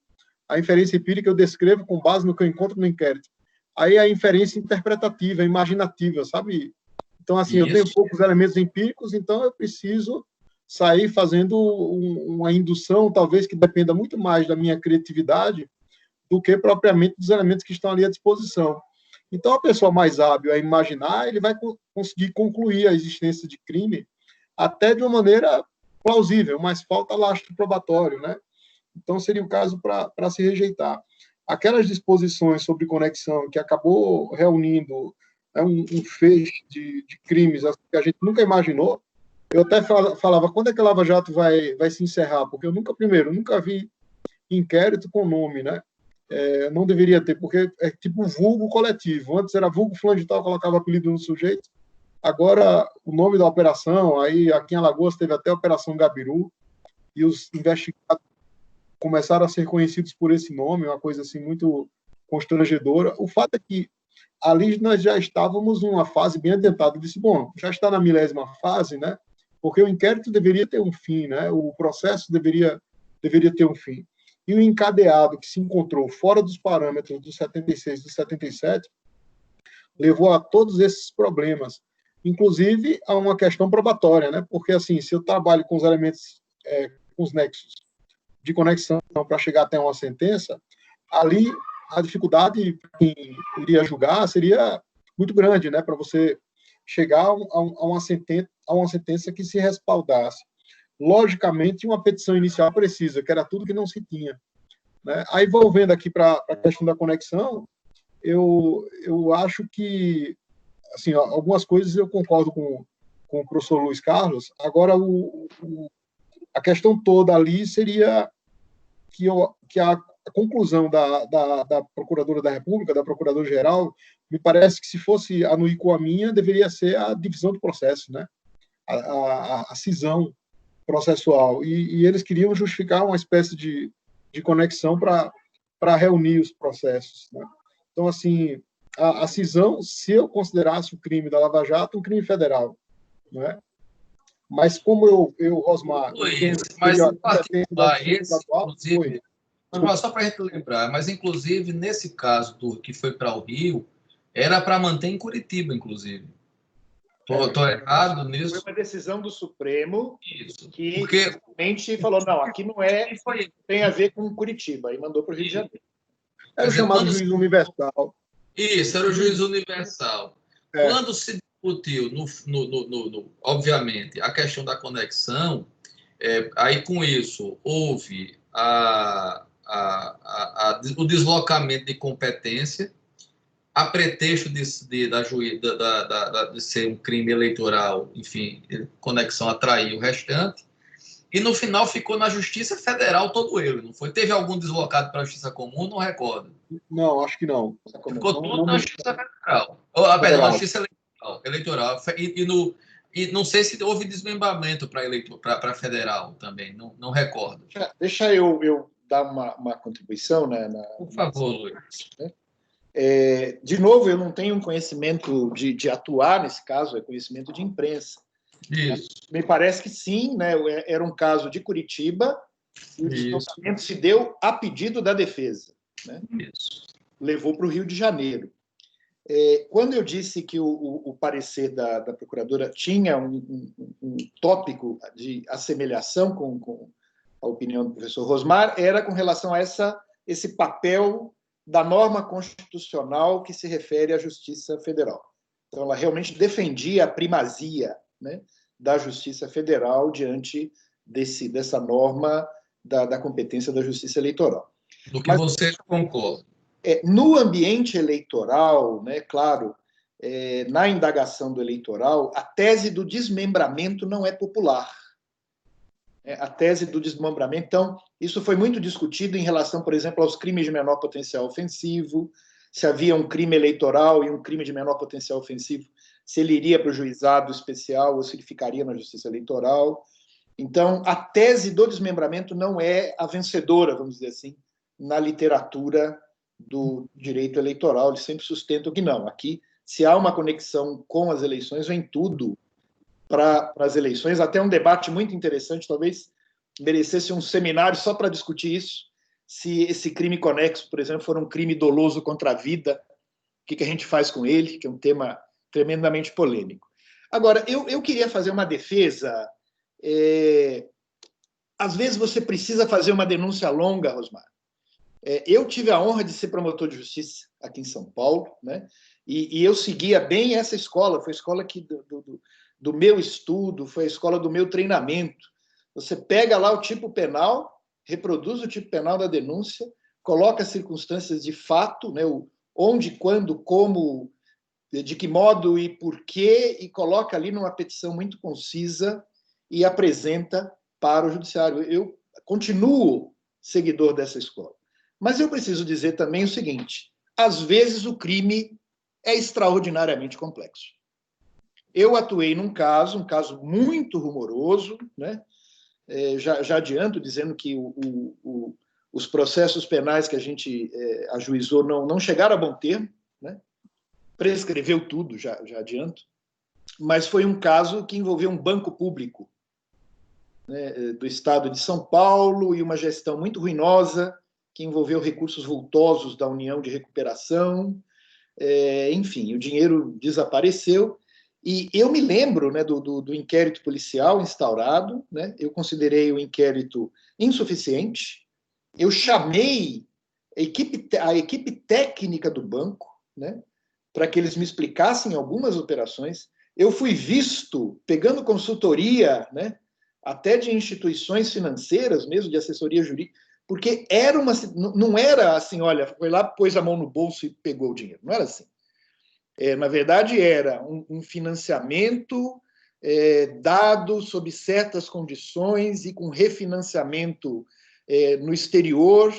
a inferência empírica eu descrevo com base no que eu encontro no inquérito. Aí a inferência interpretativa, imaginativa, sabe? Então, assim, eu tenho poucos elementos empíricos, então eu preciso sair fazendo uma indução, talvez, que dependa muito mais da minha criatividade do que propriamente dos elementos que estão ali à disposição. Então, a pessoa mais hábil a imaginar, ele vai conseguir concluir a existência de crime até de uma maneira plausível, mas falta lastro probatório, né? Então, seria o caso para se rejeitar. Aquelas disposições sobre conexão que acabou reunindo um feixe de crimes que a gente nunca imaginou. Eu até falava, quando é que a Lava Jato vai se encerrar? Porque eu nunca vi inquérito com nome, né? Não deveria ter, porque é tipo vulgo coletivo. Antes era vulgo fulano de tal, colocava apelido no sujeito. Agora, o nome da operação, aí aqui em Alagoas teve até a Operação Gabiru, e os investigados começaram a ser conhecidos por esse nome, uma coisa assim muito constrangedora. O fato é que ali nós já estávamos numa fase bem adiantada. Eu disse, bom, já está na 10ª fase, né? Porque o inquérito deveria ter um fim, né? O processo deveria ter um fim. E o encadeado que se encontrou fora dos parâmetros do 76 e do 77 levou a todos esses problemas, inclusive a uma questão probatória, né? Porque, assim, se eu trabalho com os elementos, com os nexos de conexão para chegar até uma sentença, ali a dificuldade para quem iria julgar seria muito grande, né? Para você chegar a uma sentença que se respaldasse. Logicamente, uma petição inicial precisa, que era tudo que não se tinha, né? Aí, voltando aqui para a questão da conexão, eu acho que, assim, algumas coisas eu concordo com o professor Luiz Carlos. Agora, a questão toda ali seria que a conclusão da Procuradora da República, da Procuradora-Geral, me parece que, se fosse anuir com a minha, deveria ser a divisão do processo, né? A cisão processual. E eles queriam justificar uma espécie de de conexão para reunir os processos, né? Então, assim, a cisão, se eu considerasse o crime da Lava Jato um crime federal, né? Mas como eu Rosmar, entendo que mas ele em depende da particular, Justiça esse, Estadual, inclusive, só para a gente lembrar, mas inclusive nesse caso que foi para o Rio, era para manter em Curitiba, inclusive. Estou errado nisso? Foi uma decisão do Supremo Isso. que Porque realmente falou, não, aqui não tem a ver com Curitiba, e mandou para o Rio de Janeiro. era o chamado juiz universal. Isso, era o juiz universal. É. Quando se discutiu, obviamente, a questão da conexão, aí com isso houve o deslocamento de competência, a pretexto de ser um crime eleitoral, enfim, conexão atrair o restante, e no final ficou na Justiça Federal todo ele, não foi? Teve algum deslocado para a Justiça Comum? Não recordo. Não, acho que não. Ficou tudo na Justiça Federal. Federal. Na Justiça Eleitoral. E não sei se houve desmembramento para federal também, não recordo. Deixa eu dar uma contribuição, né? Por favor, Luiz. De novo, eu não tenho um conhecimento de atuar nesse caso, é conhecimento de imprensa. Isso. Me parece que sim, né? Era um caso de Curitiba e o deslocamento se deu a pedido da defesa, né? Isso. Levou para o Rio de Janeiro. Quando eu disse que o parecer da procuradora tinha um tópico de assemelhação com a opinião do professor Rosmar, era com relação a esse papel da norma constitucional que se refere à Justiça Federal. Então, ela realmente defendia a primazia, né, da Justiça Federal diante dessa norma da competência da Justiça Eleitoral. Do que você concorda. No ambiente eleitoral, né, claro, na indagação do eleitoral, a tese do desmembramento não é popular. A tese do desmembramento, então, isso foi muito discutido em relação, por exemplo, aos crimes de menor potencial ofensivo, se havia um crime eleitoral e um crime de menor potencial ofensivo, se ele iria para o juizado especial ou se ele ficaria na Justiça Eleitoral. Então, a tese do desmembramento não é a vencedora, vamos dizer assim, na literatura do direito eleitoral. Eles sempre sustentam que não. Aqui, se há uma conexão com as eleições, vem tudo para as eleições. Até um debate muito interessante, talvez merecesse um seminário só para discutir isso. Se esse crime conexo, por exemplo, for um crime doloso contra a vida, o que a gente faz com ele, que é um tema tremendamente polêmico. Agora, eu queria fazer uma defesa. Às vezes você precisa fazer uma denúncia longa, Rosmar. Eu tive a honra de ser promotor de justiça aqui em São Paulo, né? E eu seguia bem essa escola, foi a escola do meu estudo, foi a escola do meu treinamento. Você pega lá o tipo penal, reproduz o tipo penal da denúncia, coloca circunstâncias de fato, né? Onde, quando, como, de que modo e por quê, e coloca ali numa petição muito concisa e apresenta para o judiciário. Eu continuo seguidor dessa escola. Mas eu preciso dizer também o seguinte: às vezes o crime é extraordinariamente complexo. Eu atuei num caso, um caso muito rumoroso, né? Já adianto dizendo que os processos penais que a gente ajuizou não chegaram a bom termo, né? Prescreveu tudo, já adianto, mas foi um caso que envolveu um banco público, né, do estado de São Paulo e uma gestão muito ruinosa que envolveu recursos vultosos da União de Recuperação, enfim, o dinheiro desapareceu. E eu me lembro, né, do inquérito policial instaurado, né? Eu considerei o inquérito insuficiente, eu chamei a equipe técnica do banco, né, para que eles me explicassem algumas operações. Eu fui visto pegando consultoria, né, até de instituições financeiras mesmo, de assessoria jurídica, porque não era assim, olha, foi lá, pôs a mão no bolso e pegou o dinheiro. Não era assim. Na verdade, era um financiamento dado sob certas condições e com refinanciamento no exterior,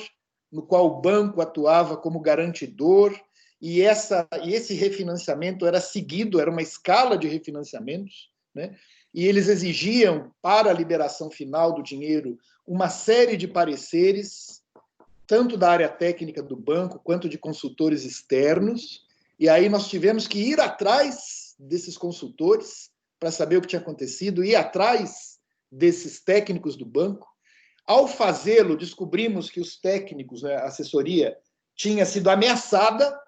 no qual o banco atuava como garantidor, e esse refinanciamento era seguido, era uma escala de refinanciamentos, né? E eles exigiam, para a liberação final do dinheiro, uma série de pareceres tanto da área técnica do banco, quanto de consultores externos, e aí nós tivemos que ir atrás desses consultores para saber o que tinha acontecido, ir atrás desses técnicos do banco. Ao fazê-lo, descobrimos que os técnicos, a assessoria, tinha sido ameaçada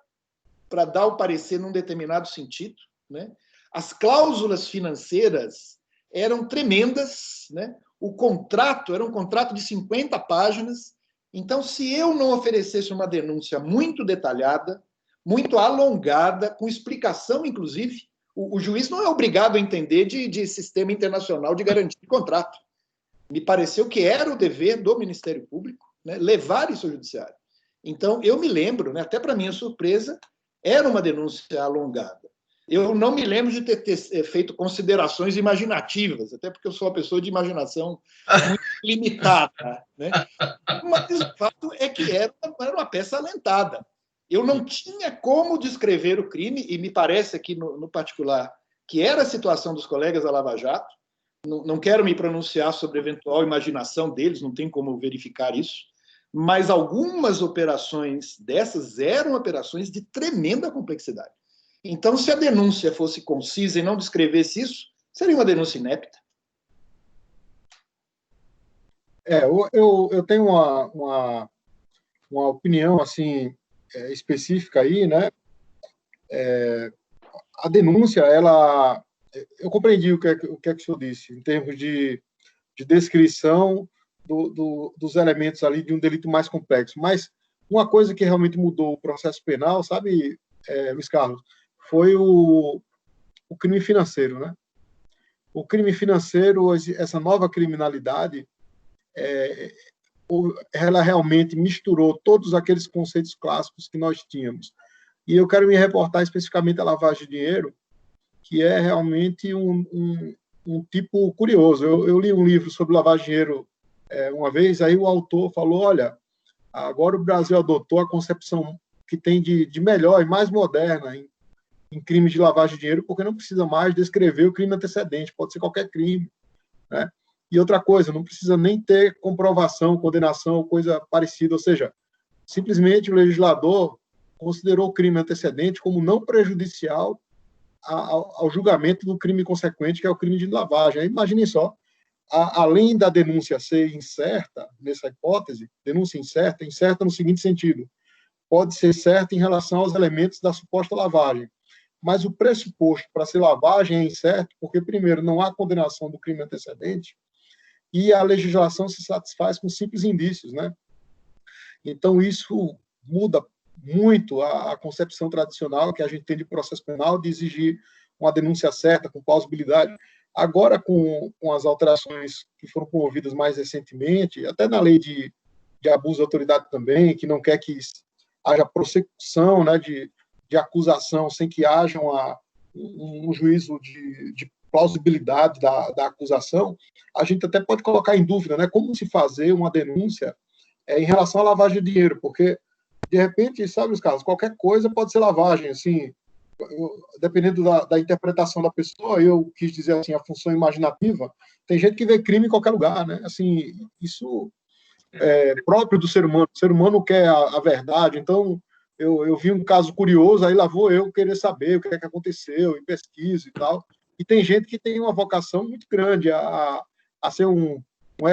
para dar o parecer num determinado sentido, né? As cláusulas financeiras eram tremendas, né? O contrato era um contrato de 50 páginas. Então, se eu não oferecesse uma denúncia muito detalhada, muito alongada, com explicação, inclusive, o juiz não é obrigado a entender de sistema internacional de garantia de contrato. Me pareceu que era o dever do Ministério Público, né, levar isso ao judiciário. Então, eu me lembro, né, até para minha surpresa, era uma denúncia alongada. Eu não me lembro de ter feito considerações imaginativas, até porque eu sou uma pessoa de imaginação muito limitada, né? Mas o fato é que era uma peça alentada. Eu não tinha como descrever o crime, e me parece aqui, no particular, que era a situação dos colegas da Lava Jato. Não quero me pronunciar sobre a eventual imaginação deles, não tem como verificar isso, mas algumas operações dessas eram operações de tremenda complexidade. Então, se a denúncia fosse concisa e não descrevesse isso, seria uma denúncia inepta. Eu tenho uma opinião assim específica aí, né? A denúncia, eu compreendi o que é que o senhor disse em termos de descrição dos elementos ali de um delito mais complexo. Mas uma coisa que realmente mudou o processo penal, sabe, Luiz Carlos, foi o crime financeiro, né? O crime financeiro, essa nova criminalidade, ela realmente misturou todos aqueles conceitos clássicos que nós tínhamos. E eu quero me reportar especificamente à lavagem de dinheiro, que é realmente um tipo curioso. Eu li um livro sobre lavagem de dinheiro uma vez, aí o autor falou, olha, agora o Brasil adotou a concepção que tem de melhor e mais moderna em crimes de lavagem de dinheiro, porque não precisa mais descrever o crime antecedente, pode ser qualquer crime, né? E outra coisa, não precisa nem ter comprovação, condenação, coisa parecida, ou seja, simplesmente o legislador considerou o crime antecedente como não prejudicial ao julgamento do crime consequente, que é o crime de lavagem. Aí, imaginem só, além da denúncia ser incerta, nessa hipótese, denúncia incerta no seguinte sentido, pode ser certa em relação aos elementos da suposta lavagem, mas o pressuposto para ser lavagem é incerto, porque, primeiro, não há condenação do crime antecedente e a legislação se satisfaz com simples indícios, né? Então, isso muda muito a concepção tradicional que a gente tem de processo penal, de exigir uma denúncia certa, com plausibilidade. Agora, com as alterações que foram promovidas mais recentemente, até na lei de abuso de autoridade também, que não quer que haja prossecução, né, de acusação sem que haja um juízo de plausibilidade da acusação, a gente até pode colocar em dúvida, né, como se fazer uma denúncia em relação à lavagem de dinheiro, porque, de repente, sabe, os casos, qualquer coisa pode ser lavagem, assim, dependendo da interpretação da pessoa, eu quis dizer assim, a função imaginativa, tem gente que vê crime em qualquer lugar, né, assim, isso é próprio do ser humano, o ser humano quer a verdade, então eu vi um caso curioso, aí lá vou eu querer saber o que é que aconteceu, e pesquiso e tal, e tem gente que tem uma vocação muito grande a ser um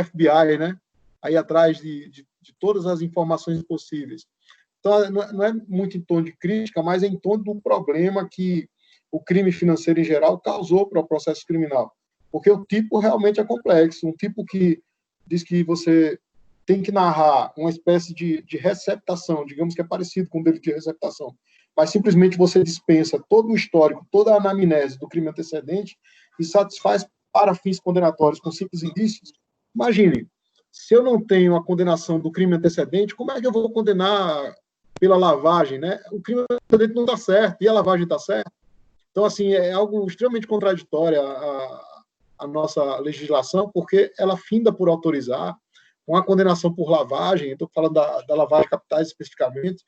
FBI, né, aí atrás de todas as informações possíveis. Então, não é muito em tom de crítica, mas é em tom do problema que o crime financeiro em geral causou para o processo criminal. Porque o tipo realmente é complexo, um tipo que diz que você tem que narrar uma espécie de receptação, digamos que é parecido com o delito de receptação, mas simplesmente você dispensa todo o histórico, toda a anamnese do crime antecedente e satisfaz para fins condenatórios com simples indícios. Imagine, se eu não tenho a condenação do crime antecedente, como é que eu vou condenar pela lavagem, né? O crime antecedente não está certo e a lavagem está certa. Então, assim, é algo extremamente contraditório a nossa legislação, porque ela finda por autorizar uma condenação por lavagem, estou falando da lavagem de capitais especificamente,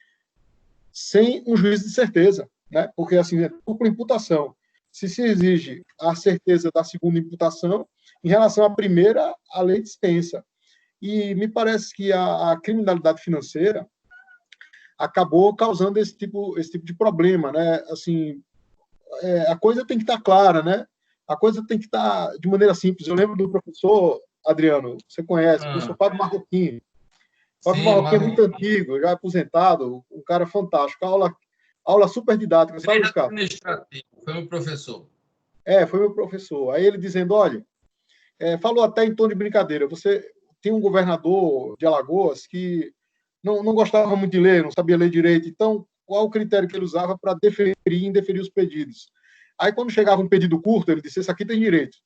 sem um juízo de certeza, né? Porque, assim, é dupla imputação. Se exige a certeza da segunda imputação, em relação à primeira, a lei dispensa. E me parece que a criminalidade financeira acabou causando esse tipo de problema, né? Assim, a coisa tem que estar clara, né? A coisa tem que estar de maneira simples. Eu lembro do professor Adriano, você conhece, o professor Fábio Marroquim. Fábio Sim, Marroquim é muito antigo, já aposentado, um cara fantástico. Aula super didática, sabe, Oscar? administrativo, foi meu professor. Foi meu professor. Aí ele dizendo, olha, falou até em tom de brincadeira, você tem um governador de Alagoas que não gostava muito de ler, não sabia ler direito, então qual o critério que ele usava para deferir e indeferir os pedidos? Aí quando chegava um pedido curto, ele disse, esse aqui tem direito.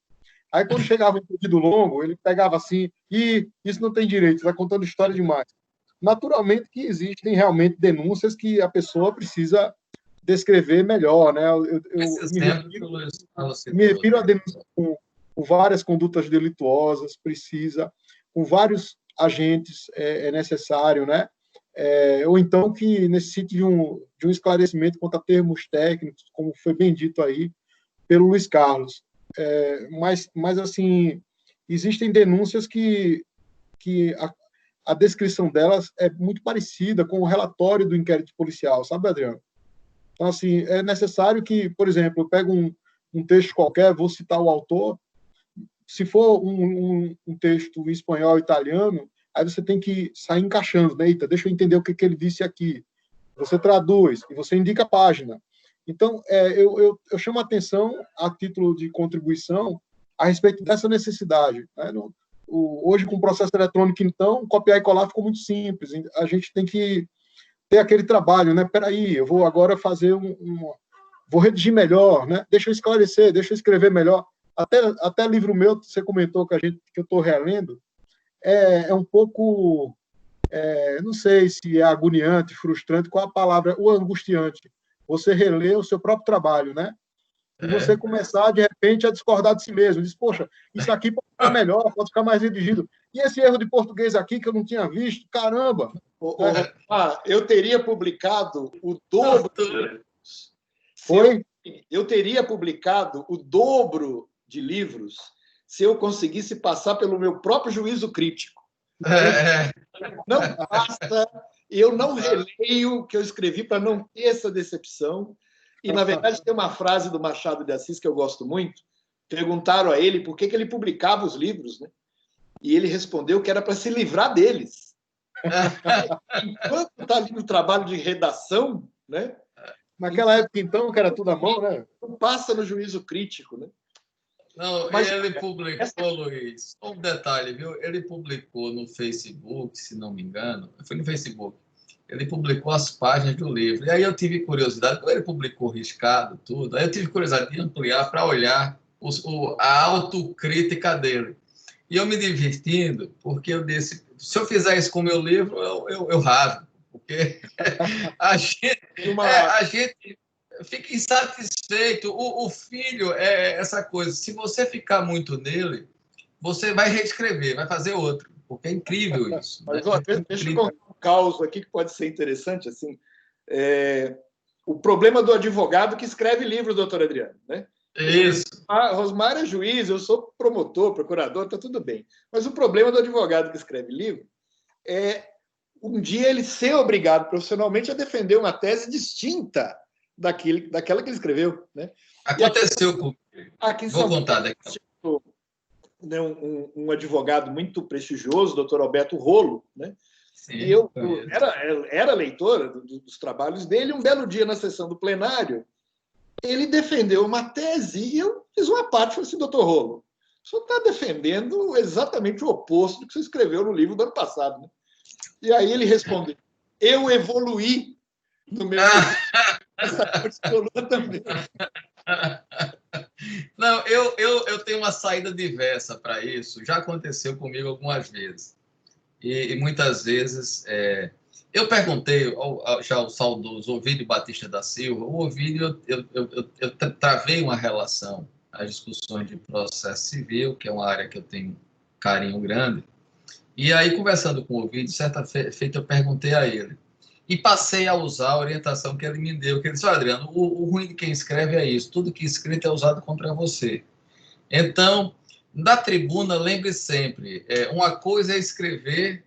Aí quando chegava um pedido longo, ele pegava assim, e isso não tem direito, está contando história demais. Naturalmente que existem realmente denúncias que a pessoa precisa descrever melhor, né? Me refiro a denúncias com várias condutas delituosas, precisa, com vários agentes é necessário, né? Ou então que necessite de um esclarecimento quanto a termos técnicos, como foi bem dito aí pelo Luiz Carlos. Mas assim, existem denúncias que a descrição delas é muito parecida com o relatório do inquérito policial, sabe, Adriano? Então, assim, é necessário que, por exemplo, eu pego um texto qualquer, vou citar o autor, se for um texto em espanhol ou italiano, aí você tem que sair encaixando, né? Eita, deixa eu entender o que ele disse aqui. Você traduz e você indica a página. Então, eu chamo a atenção, a título de contribuição, a respeito dessa necessidade. Né? Hoje, com o processo eletrônico, então, copiar e colar ficou muito simples. A gente tem que ter aquele trabalho, né? Peraí, eu vou agora fazer vou redigir melhor, né? Deixa eu esclarecer, deixa eu escrever melhor. Até livro meu, você comentou que eu estou relendo, é um pouco, não sei se é agoniante, frustrante, qual a palavra, o angustiante. Você relê o seu próprio trabalho, né? E você começar, de repente, a discordar de si mesmo. Diz, poxa, isso aqui pode ficar melhor, pode ficar mais redigido. E esse erro de português aqui que eu não tinha visto, caramba! Eu teria publicado o dobro. Foi? Eu teria publicado o dobro de livros se eu conseguisse passar pelo meu próprio juízo crítico. Não basta, eu não releio o que eu escrevi para não ter essa decepção. E, na verdade, tem uma frase do Machado de Assis que eu gosto muito. Perguntaram a ele por que ele publicava os livros, né? E ele respondeu que era para se livrar deles. Enquanto está ali no trabalho de redação, né? Naquela época, então, que era tudo à mão, né? Não passa no juízo crítico, né? Não, mas ele publicou, Luiz, um detalhe, viu? Ele publicou no Facebook, se não me engano, foi no Facebook, ele publicou as páginas do livro. E aí eu tive curiosidade, quando ele publicou riscado, tudo, aí eu tive curiosidade de ampliar para olhar a autocrítica dele. E eu me divertindo, porque eu disse, se eu fizer isso com o meu livro, eu rasgo, porque a gente fica insatisfeito. O filho é essa coisa. Se você ficar muito nele, você vai reescrever, vai fazer outro. Porque é incrível isso. Mas, ó, deixa eu contar um caos aqui que pode ser interessante. Assim, o problema do advogado que escreve livros, doutor Adriano. Né? Isso. Rosmar é juiz, eu sou promotor, procurador, está tudo bem. Mas o problema do advogado que escreve livro é um dia ele ser obrigado profissionalmente a defender uma tese distinta daquela que ele escreveu. Né? Aconteceu comigo. Vou contar daqui. Um advogado muito prestigioso, doutor Alberto Rolo, né? Sim, e eu era leitor dos trabalhos dele. Um belo dia, na sessão do plenário, ele defendeu uma tese e eu fiz uma parte e falei assim, doutor Rolo, o senhor está defendendo exatamente o oposto do que você escreveu no livro do ano passado. Né? E aí ele respondeu, eu evoluí no meu essa parte também. Não, eu tenho uma saída diversa para isso. Já aconteceu comigo algumas vezes. E muitas vezes eu perguntei já ao saudoso Ovídio Batista da Silva. O Ovídio, eu travei uma relação às discussões de processo civil, que é uma área que eu tenho carinho grande. E aí, conversando com o Ovídio, certa feita eu perguntei a ele. E passei a usar a orientação que ele me deu, que ele disse, Adriano, o ruim de quem escreve é isso, tudo que escrito é usado contra você. Então, na tribuna, lembre sempre, uma coisa é escrever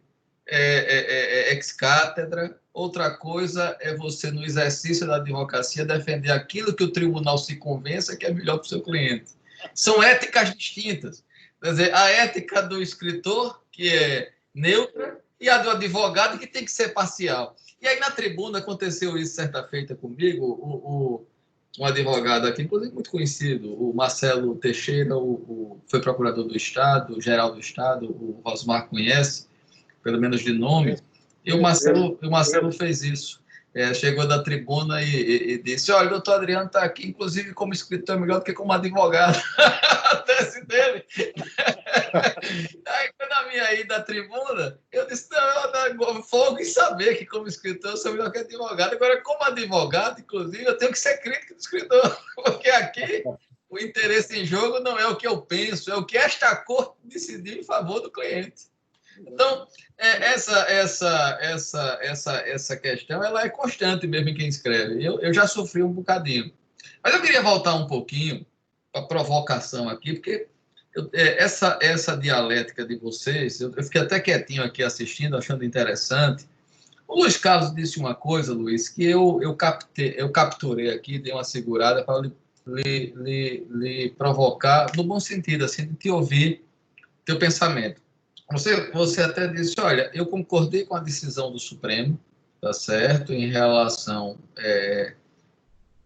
ex-cátedra, outra coisa é você, no exercício da advocacia, defender aquilo que o tribunal se convença que é melhor para o seu cliente. São éticas distintas. Quer dizer, a ética do escritor, que é neutra, e a do advogado, que tem que ser parcial. E aí, na tribuna, aconteceu isso certa feita comigo, um advogado aqui, inclusive muito conhecido, o Marcelo Teixeira, foi procurador do Estado, geral do Estado, o Rosmar conhece, pelo menos de nome, e o Marcelo fez isso. Chegou da tribuna e disse, olha, o doutor Adriano está aqui, inclusive como escritor, melhor do que como advogado. A tese dele. Aí, quando a minha ida à tribuna, eu disse, não, eu fogo em saber que como escritor eu sou melhor que advogado. Agora, como advogado, inclusive, eu tenho que ser crítico do escritor, porque aqui o interesse em jogo não é o que eu penso, é o que esta corte decidiu em favor do cliente. Então, essa questão ela é constante mesmo em quem escreve. Eu já sofri um bocadinho. Mas eu queria voltar um pouquinho para a provocação aqui, porque essa dialética de vocês, eu fiquei até quietinho aqui assistindo, achando interessante. O Luiz Carlos disse uma coisa, Luiz, que eu capturei aqui, dei uma segurada para lhe provocar, no bom sentido, assim, de te ouvir, teu pensamento. Você até disse, olha, eu concordei com a decisão do Supremo, tá certo, em relação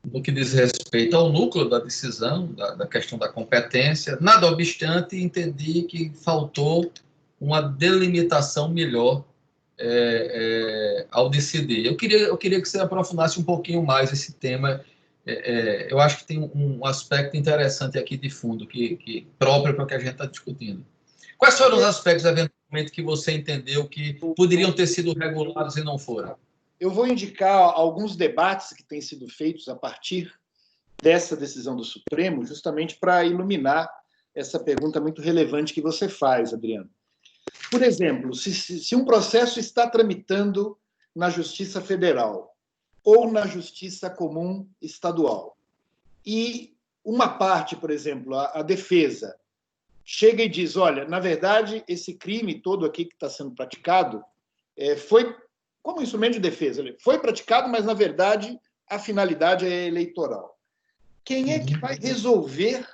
no que diz respeito ao núcleo da decisão, da questão da competência. Nada obstante, entendi que faltou uma delimitação melhor ao decidir. Eu queria que você aprofundasse um pouquinho mais esse tema. Eu acho que tem um aspecto interessante aqui de fundo, que próprio para o que a gente está discutindo. Quais foram os aspectos, eventualmente, que você entendeu que poderiam ter sido regulados e não foram? Eu vou indicar alguns debates que têm sido feitos a partir dessa decisão do Supremo, justamente para iluminar essa pergunta muito relevante que você faz, Adriano. Por exemplo, se um processo está tramitando na Justiça Federal ou na Justiça Comum Estadual, e uma parte, por exemplo, a defesa, chega e diz, olha, na verdade, esse crime todo aqui que está sendo praticado foi como instrumento de defesa. Ele foi praticado, mas, na verdade, a finalidade é eleitoral. Quem é que vai resolver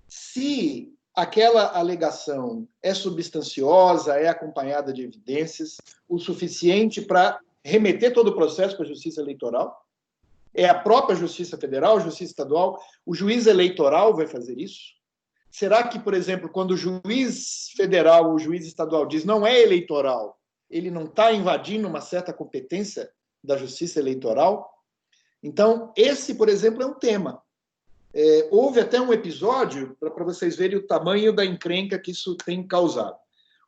se aquela alegação é substanciosa, é acompanhada de evidências o suficiente para remeter todo o processo para a Justiça Eleitoral? É a própria Justiça Federal, a Justiça Estadual? O juiz eleitoral vai fazer isso? Será que, por exemplo, quando o juiz federal ou o juiz estadual diz não é eleitoral, ele não está invadindo uma certa competência da Justiça Eleitoral? Então, esse, por exemplo, é um tema. Houve até um episódio, para vocês verem o tamanho da encrenca que isso tem causado.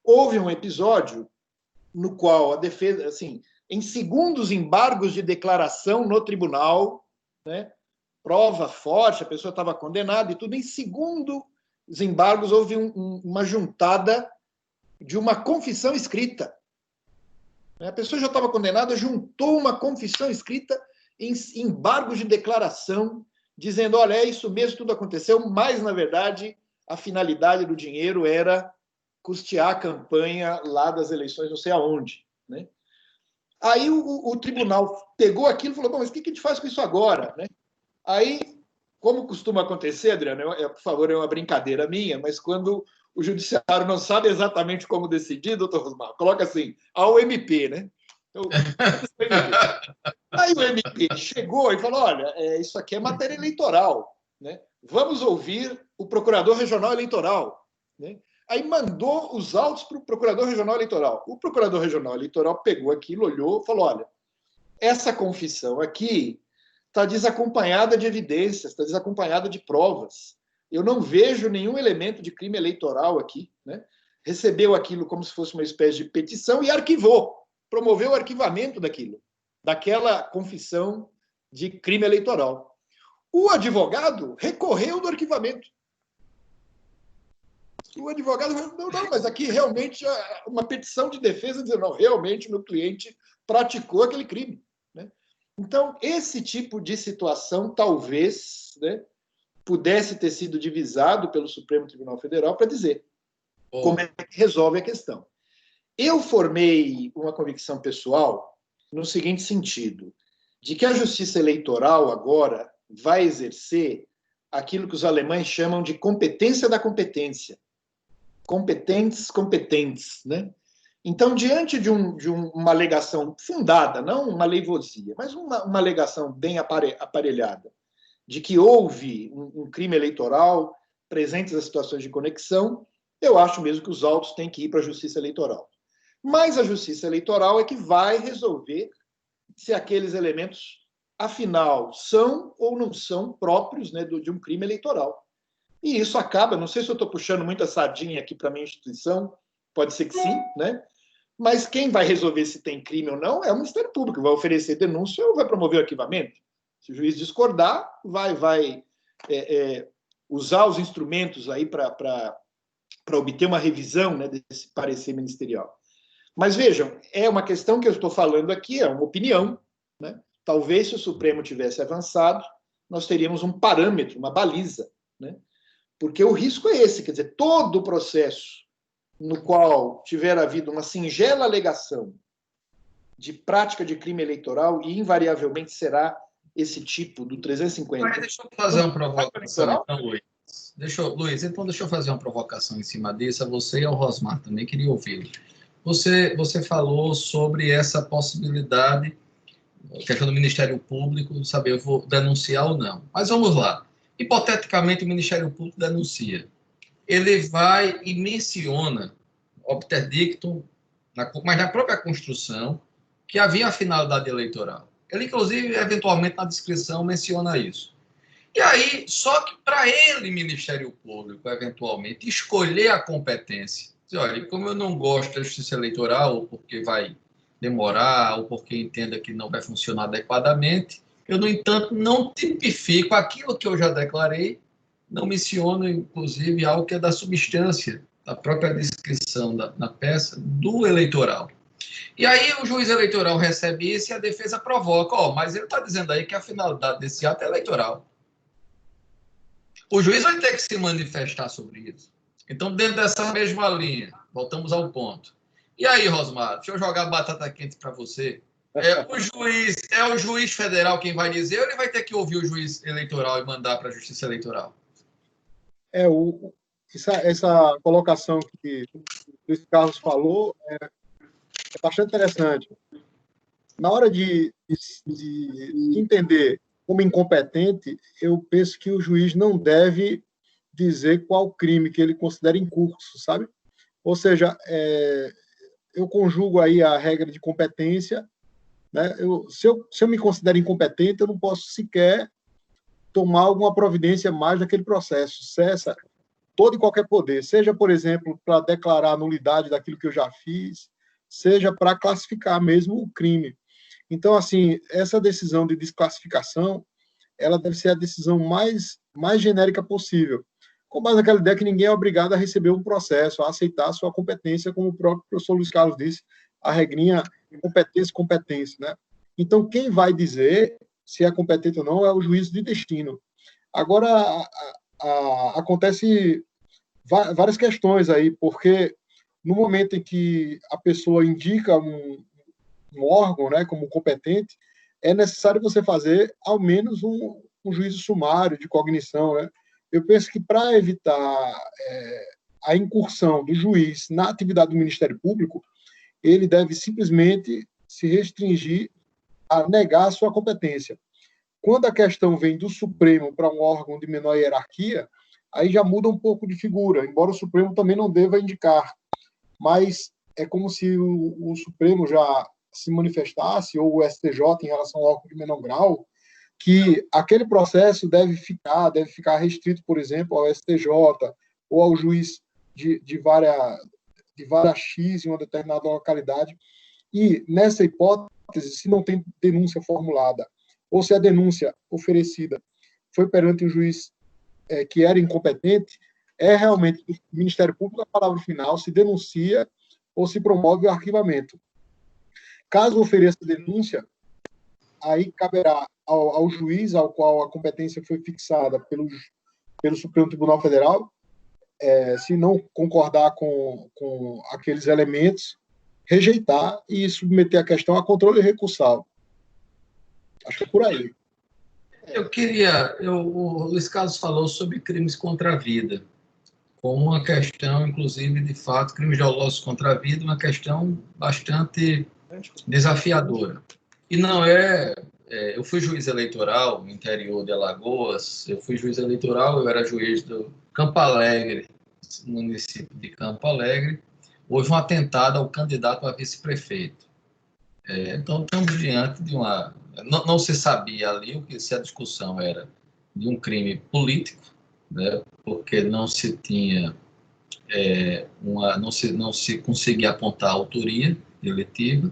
Houve um episódio no qual a defesa, assim, em segundos embargos de declaração no tribunal, né, prova forte, a pessoa estava condenada e tudo, em segundos embargos houve uma juntada de uma confissão escrita. A pessoa já estava condenada, juntou uma confissão escrita em embargos de declaração, dizendo, olha, é isso mesmo, tudo aconteceu, mas, na verdade, a finalidade do dinheiro era custear a campanha lá das eleições, não sei aonde. Né? Aí o tribunal pegou aquilo e falou, bom, mas o que a gente faz com isso agora? Né? Aí, como costuma acontecer, Adriano, por favor, é uma brincadeira minha, mas quando o judiciário não sabe exatamente como decidir, doutor Rosmar, coloca assim, ao MP, né? Então, aí o MP chegou e falou, olha, isso aqui é matéria eleitoral, né? Vamos ouvir o Procurador Regional Eleitoral. Né? Aí mandou os autos para o Procurador Regional Eleitoral. O Procurador Regional Eleitoral pegou aquilo, olhou e falou, olha, essa confissão aqui está desacompanhada de evidências, está desacompanhada de provas. Eu não vejo nenhum elemento de crime eleitoral aqui. Né? Recebeu aquilo como se fosse uma espécie de petição e arquivou, promoveu o arquivamento daquela confissão de crime eleitoral. O advogado recorreu do arquivamento. O advogado falou, não, mas aqui realmente uma petição de defesa dizendo, não, realmente meu cliente praticou aquele crime. Né? Então, esse tipo de situação, talvez, né, pudesse ter sido divisado pelo Supremo Tribunal Federal para dizer como é que resolve a questão. Eu formei uma convicção pessoal no seguinte sentido, de que a justiça eleitoral agora vai exercer aquilo que os alemães chamam de competência da competência. Competentes, né? Então, diante de uma alegação fundada, não uma leivosia, mas uma alegação bem aparelhada, de que houve um crime eleitoral presentes as situações de conexão, eu acho mesmo que os autos têm que ir para a justiça eleitoral. Mas a justiça eleitoral é que vai resolver se aqueles elementos, afinal, são ou não são próprios, né, de um crime eleitoral. E isso acaba, não sei se eu estou puxando muita sardinha aqui para a minha instituição, pode ser que sim, né? Mas quem vai resolver se tem crime ou não é o Ministério Público, vai oferecer denúncia ou vai promover o arquivamento. Se o juiz discordar, vai usar os instrumentos aí para obter uma revisão, né, desse parecer ministerial. Mas vejam, é uma questão que eu estou falando aqui, é uma opinião, né? Talvez se o Supremo tivesse avançado, nós teríamos um parâmetro, uma baliza, né? Porque o risco é esse, quer dizer, todo o processo no qual tiver havido uma singela alegação de prática de crime eleitoral, e invariavelmente será esse tipo do 350. Mas deixa eu fazer uma provocação, então, Luiz. Luiz, então deixa eu fazer uma provocação em cima disso, a você e ao Rosmar também, queria ouvi-lo. Você falou sobre essa possibilidade, a questão do Ministério Público, saber eu vou denunciar ou não. Mas vamos lá. Hipoteticamente, o Ministério Público denuncia. Ele vai e menciona, obter dictum, mas na própria Constituição, que havia a finalidade eleitoral. Ele, inclusive, eventualmente, na descrição, menciona isso. E aí, só que para ele, Ministério Público, eventualmente, escolher a competência, dizer, olha, como eu não gosto da justiça eleitoral, ou porque vai demorar, ou porque entenda que não vai funcionar adequadamente, eu, no entanto, não tipifico aquilo que eu já declarei, não menciono, inclusive, algo que é da substância, da própria descrição na peça, do eleitoral. E aí o juiz eleitoral recebe isso e a defesa provoca, mas ele está dizendo aí que a finalidade desse ato é eleitoral. O juiz vai ter que se manifestar sobre isso. Então, dentro dessa mesma linha, voltamos ao ponto. E aí, Rosmar, deixa eu jogar batata quente para você. É o juiz federal quem vai dizer ou ele vai ter que ouvir o juiz eleitoral e mandar para a justiça eleitoral? Essa colocação que o Luiz Carlos falou é bastante interessante. Na hora de entender como incompetente, eu penso que o juiz não deve dizer qual crime que ele considera em curso, sabe? Ou seja, eu conjugo aí a regra de competência, né? Se eu me considero incompetente, eu não posso sequer tomar alguma providência mais naquele processo, cessa todo e qualquer poder, seja, por exemplo, para declarar a nulidade daquilo que eu já fiz, seja para classificar mesmo o crime. Então, assim, essa decisão de desclassificação, ela deve ser a decisão mais genérica possível, com base naquela ideia que ninguém é obrigado a receber um processo, a aceitar a sua competência, como o próprio professor Luiz Carlos disse, a regrinha competência, né? Então, quem vai dizer se é competente ou não é o juízo de destino. Agora, acontece várias questões aí, porque no momento em que a pessoa indica um órgão, né, como competente, é necessário você fazer ao menos um juízo sumário de cognição, né? Eu penso que para evitar a incursão do juiz na atividade do Ministério Público, ele deve simplesmente se restringir a negar a sua competência. Quando a questão vem do Supremo para um órgão de menor hierarquia, aí já muda um pouco de figura, embora o Supremo também não deva indicar. Mas é como se o Supremo já se manifestasse, ou o STJ em relação ao órgão de menor grau, que aquele processo deve ficar restrito, por exemplo, ao STJ ou ao juiz de vara X em uma determinada localidade. E, nessa hipótese, se não tem denúncia formulada, ou se a denúncia oferecida foi perante um juiz que era incompetente, é realmente o Ministério Público a palavra final, se denuncia ou se promove o arquivamento. Caso ofereça denúncia, aí caberá ao juiz ao qual a competência foi fixada pelo Supremo Tribunal Federal, se não concordar com aqueles elementos, rejeitar e submeter a questão a controle recursal. Acho que é por aí. O Luiz Carlos falou sobre crimes contra a vida, como uma questão, inclusive, de fato, crimes dolosos contra a vida, uma questão bastante desafiadora. E não eu fui juiz eleitoral no interior de Alagoas, eu era juiz do Campo Alegre, município de Campo Alegre, houve um atentado ao candidato a vice-prefeito. Então, estamos diante de uma... Não se sabia ali se a discussão era de um crime político, né, porque não se tinha não se conseguia apontar a autoria deletiva,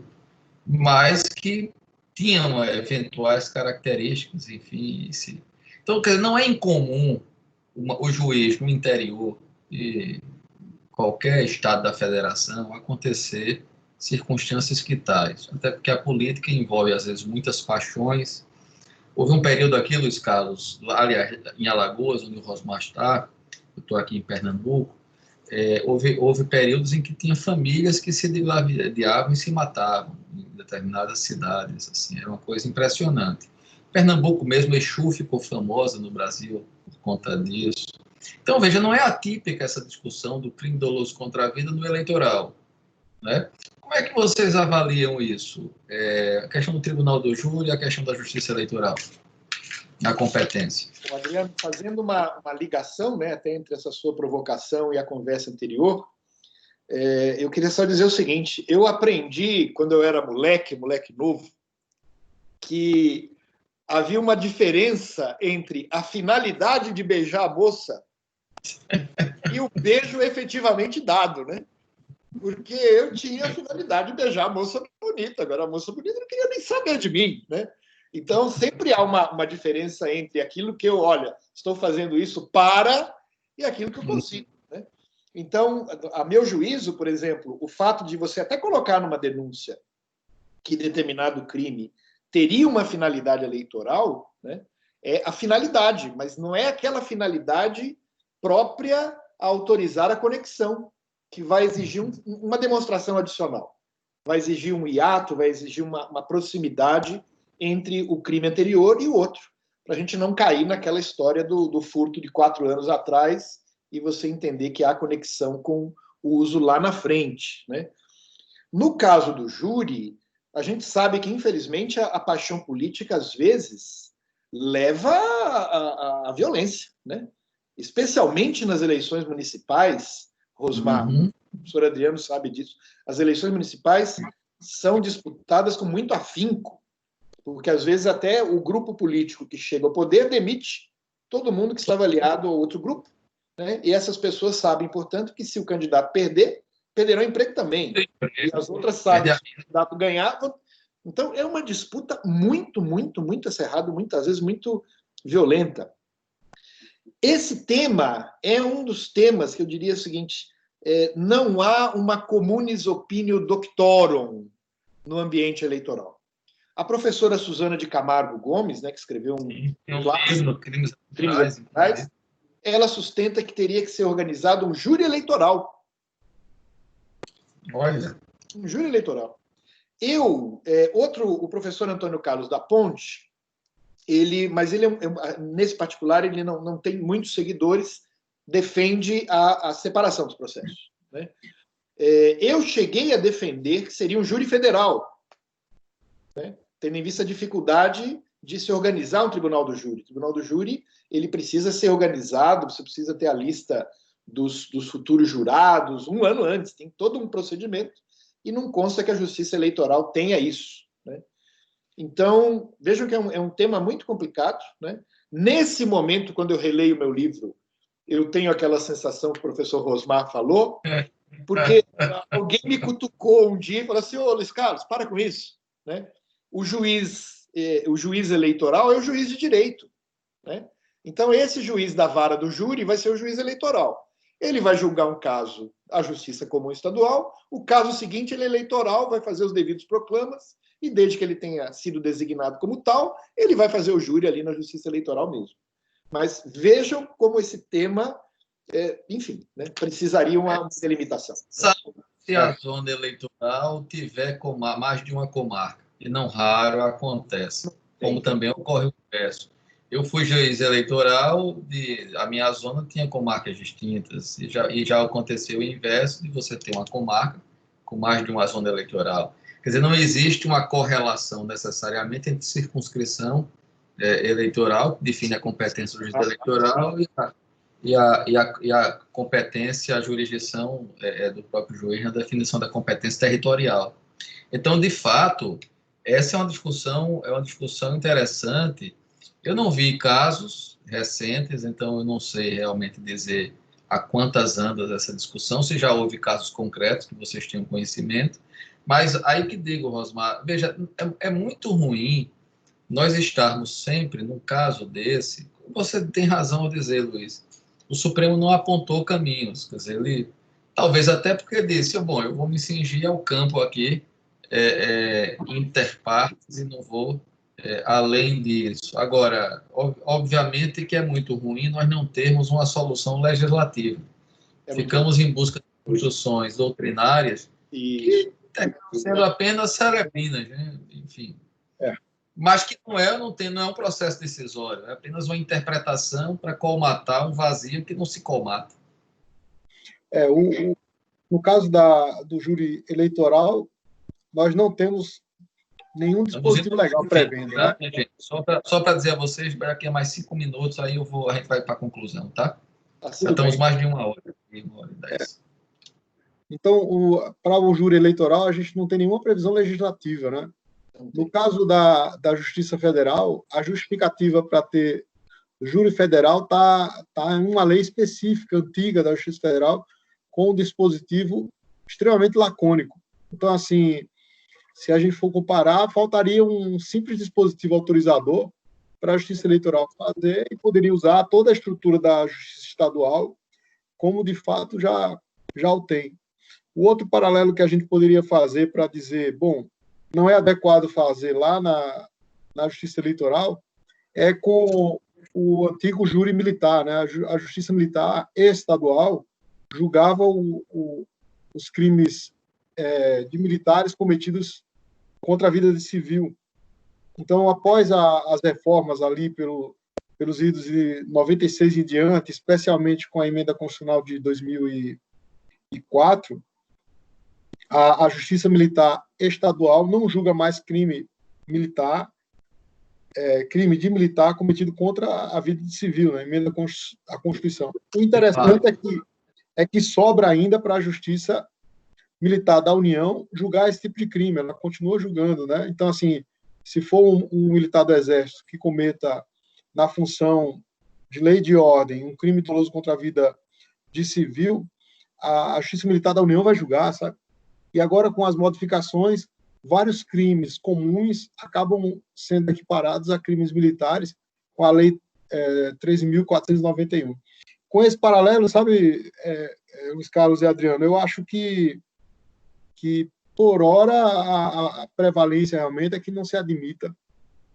mas que tinham eventuais características, enfim. Então, não é incomum o juiz no interior de qualquer estado da federação acontecer circunstâncias que tais, até porque a política envolve, às vezes, muitas paixões. Houve um período aqui, Luiz Carlos, aliás, em Alagoas, onde o Rosmar está, eu estou aqui em Pernambuco, houve períodos em que tinha famílias que se dilaviavam e se matavam em determinadas cidades, assim, era uma coisa impressionante. Pernambuco mesmo, Exu ficou famosa no Brasil por conta disso. Então, veja, não é atípica essa discussão do crime doloso contra a vida no eleitoral, né? Como é que vocês avaliam isso? A questão do Tribunal do Júri e a questão da Justiça Eleitoral, a competência. Adriano, fazendo uma ligação, né, até entre essa sua provocação e a conversa anterior, eu queria só dizer o seguinte: eu aprendi, quando eu era moleque novo, que havia uma diferença entre a finalidade de beijar a moça e o beijo efetivamente dado, né? Porque eu tinha a finalidade de beijar a moça bonita, agora a moça bonita não queria nem saber de mim, né? Então, sempre há uma diferença entre aquilo que eu, estou fazendo isso para e aquilo que eu consigo, né? Então, a meu juízo, por exemplo, o fato de você até colocar numa denúncia que determinado crime teria uma finalidade eleitoral, né, é a finalidade, mas não é aquela finalidade própria a autorizar a conexão, que vai exigir uma demonstração adicional, vai exigir um hiato, vai exigir uma proximidade entre o crime anterior e o outro, para a gente não cair naquela história do furto de 4 anos atrás e você entender que há conexão com o uso lá na frente, né? No caso do júri, a gente sabe que, infelizmente, a paixão política, às vezes, leva à violência, né? Especialmente nas eleições municipais. Rosmar, o professor Adriano sabe disso. As eleições municipais são disputadas com muito afinco, porque, às vezes, até o grupo político que chega ao poder demite todo mundo que estava aliado ao outro grupo, né? E essas pessoas sabem, portanto, que se o candidato perder, perderão o emprego também. E as outras sabem que se o candidato ganhar... Então, é uma disputa muito, muito, muito acirrada, muitas vezes muito violenta. Esse tema é um dos temas que eu diria o seguinte: não há uma communis opinio doctorum no ambiente eleitoral. A professora Suzana de Camargo Gomes, né, que escreveu um livro, Crimes Eleitorais, ela sustenta que teria que ser organizado um júri eleitoral. Olha. Um júri eleitoral. O professor Antônio Carlos da Ponte, mas ele nesse particular, ele não tem muitos seguidores, defende a separação dos processos, né? Eu cheguei a defender que seria um júri federal, né? Tendo em vista a dificuldade de se organizar um tribunal do júri. O tribunal do júri, ele precisa ser organizado, você precisa ter a lista dos futuros jurados 1 ano antes, tem todo um procedimento, e não consta que a Justiça Eleitoral tenha isso, né? Então, vejam que é um tema muito complicado, né? Nesse momento, quando eu releio meu livro, eu tenho aquela sensação que o professor Rosmar falou, porque alguém me cutucou um dia e falou assim: ô, Luiz Carlos, para com isso, né? O juiz eleitoral é o juiz de direito, né? Então, esse juiz da vara do júri vai ser o juiz eleitoral. Ele vai julgar um caso, a Justiça Comum Estadual, o caso seguinte, ele é eleitoral, vai fazer os devidos proclamas, e desde que ele tenha sido designado como tal, ele vai fazer o júri ali na Justiça Eleitoral mesmo. Mas vejam como esse tema, enfim, né, precisaria uma delimitação. Se a zona eleitoral tiver mais de uma comarca, e não raro acontece, como também ocorre o inverso. Eu fui juiz eleitoral, a minha zona tinha comarcas distintas, e já aconteceu o inverso de você ter uma comarca com mais de uma zona eleitoral. Quer dizer, não existe uma correlação necessariamente entre circunscrição eleitoral, que define a competência do juiz eleitoral, e a competência, a jurisdição do próprio juiz na definição da competência territorial. Então, de fato, essa é uma discussão interessante. Eu não vi casos recentes, então eu não sei realmente dizer a quantas anda essa discussão, se já houve casos concretos que vocês tenham conhecimento, mas aí que digo, Rosmar, veja, é muito ruim nós estarmos sempre, num caso desse, você tem razão ao dizer, Luiz, o Supremo não apontou caminhos, quer dizer, ele, talvez até porque disse, bom, eu vou me cingir ao campo aqui, interpartes, e não vou além disso. Agora, obviamente que é muito ruim nós não termos uma solução legislativa. Ficamos em busca de construções doutrinárias que terminam sendo apenas cerebrinas, né? Enfim. Mas que não é um processo decisório, é apenas uma interpretação para colmatar um vazio que não se colmata. No caso do júri eleitoral, nós não temos nenhum dispositivo legal prevendo. Tá, né? Gente? Só para dizer a vocês, daqui a mais 5 minutos, aí a gente vai para a conclusão, tá? Já estamos mais de 1 hora. 1 hora e 10. Então, para o júri eleitoral, a gente não tem nenhuma previsão legislativa, né? No caso da Justiça Federal, a justificativa para ter júri federal está em uma lei específica, antiga da Justiça Federal, com um dispositivo extremamente lacônico. Então, assim, se a gente for comparar, faltaria um simples dispositivo autorizador para a Justiça Eleitoral fazer e poderia usar toda a estrutura da Justiça Estadual, como de fato já o tem. O outro paralelo que a gente poderia fazer para dizer, bom, não é adequado fazer lá na Justiça Eleitoral é com o antigo júri militar, né? A Justiça Militar estadual julgava os crimes de militares cometidos contra a vida de civil. Então, após as reformas ali pelos idos de 96 em diante, especialmente com a emenda constitucional de 2004, a Justiça Militar estadual não julga mais crime militar, crime de militar cometido contra a vida de civil, né? Emenda à Constituição. O interessante é que sobra ainda para a Justiça Militar da União julgar esse tipo de crime. Ela continua julgando, né? Então, assim, se for um militar do Exército que cometa, na função de lei de ordem, um crime doloso contra a vida de civil, a Justiça Militar da União vai julgar, sabe? E agora, com as modificações, vários crimes comuns acabam sendo equiparados a crimes militares com a Lei 13.491. Com esse paralelo, sabe, Luiz Carlos e Adriano, eu acho que por hora, a prevalência realmente é que não se admita,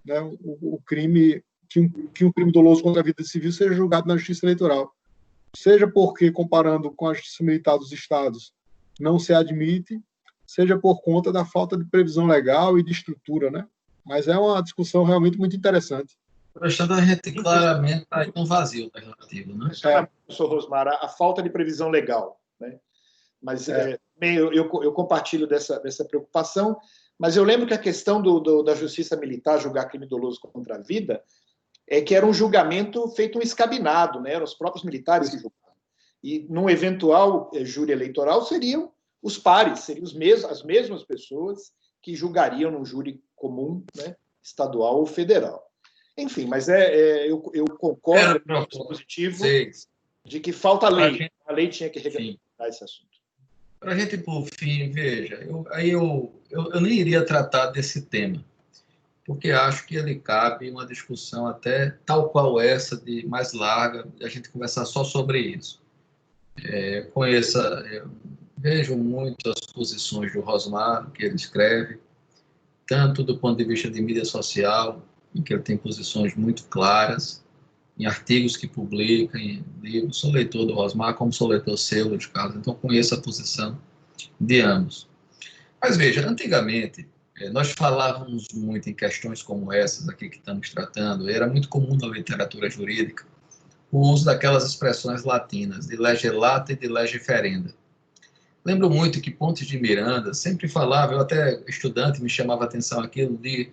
né, o crime, que um crime doloso contra a vida civil seja julgado na Justiça Eleitoral. Seja porque, comparando com a Justiça Militar dos Estados, não se admite, seja por conta da falta de previsão legal e de estrutura, né? Mas é uma discussão realmente muito interessante. A gente claramente está em um vazio legislativo, né? Professor Rosmar, a falta de previsão legal, né? Mas eu compartilho dessa preocupação, mas eu lembro que a questão da Justiça Militar julgar crime doloso contra a vida é que era um julgamento feito um escabinado, né? Eram os próprios militares que julgavam. E num eventual júri eleitoral seriam os pares, seriam as mesmas pessoas que julgariam num júri comum, né, estadual ou federal. Enfim, mas eu concordo com o dispositivo de que falta lei. A lei tinha que regulamentar esse assunto. Para a gente, por fim, veja, eu nem iria tratar desse tema, porque acho que ele cabe uma discussão até tal qual essa, de mais larga, a gente conversar só sobre isso. Vejo muito as posições do Rosmar, que ele escreve, tanto do ponto de vista de mídia social, em que ele tem posições muito claras, em artigos que publica, em livros. Sou leitor do Rosmar, como sou leitor seu, de Carlos, então conheço a posição de ambos. Mas veja, antigamente, nós falávamos muito em questões como essas aqui que estamos tratando, era muito comum na literatura jurídica o uso daquelas expressões latinas, de lege lata e de lege ferenda. Lembro muito que Pontes de Miranda sempre falava, eu até estudante me chamava a atenção aquilo de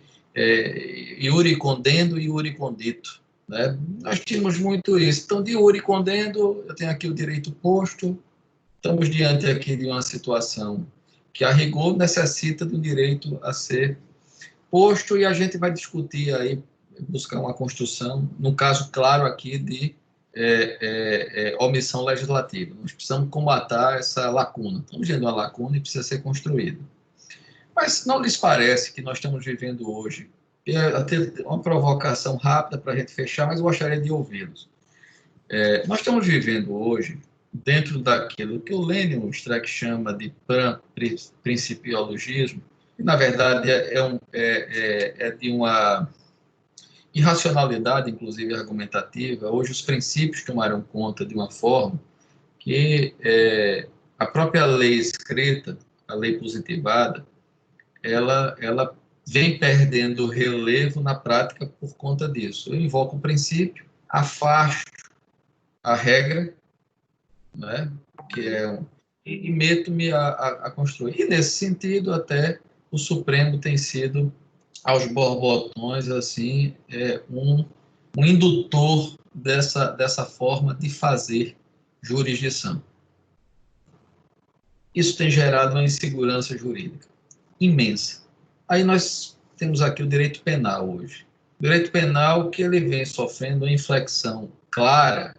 iure condendo e iure condito. Né? Nós tínhamos muito isso. Então, de iure condendo, eu tenho aqui o direito posto, estamos diante aqui de uma situação que, a rigor, necessita do direito a ser posto e a gente vai discutir aí, buscar uma construção, no caso, claro, aqui de omissão legislativa. Nós precisamos combater essa lacuna. Estamos vendo uma lacuna e precisa ser construída. Mas não lhes parece que nós estamos vivendo hoje, até uma provocação rápida para a gente fechar, mas eu gostaria de ouvi-los. Nós estamos vivendo hoje dentro daquilo que o Lenin Streck chama de principiologismo, que na verdade é de uma irracionalidade, inclusive argumentativa. Hoje os princípios tomaram conta de uma forma que a própria lei escrita, a lei positivada, ela vem perdendo relevo na prática por conta disso. Eu invoco o princípio, afasto a regra, né, que e meto-me a construir. E, nesse sentido, até o Supremo tem sido, aos borbotões, assim, um indutor dessa forma de fazer jurisdição. Isso tem gerado uma insegurança jurídica imensa. Aí nós temos aqui o direito penal hoje. O direito penal que ele vem sofrendo uma inflexão clara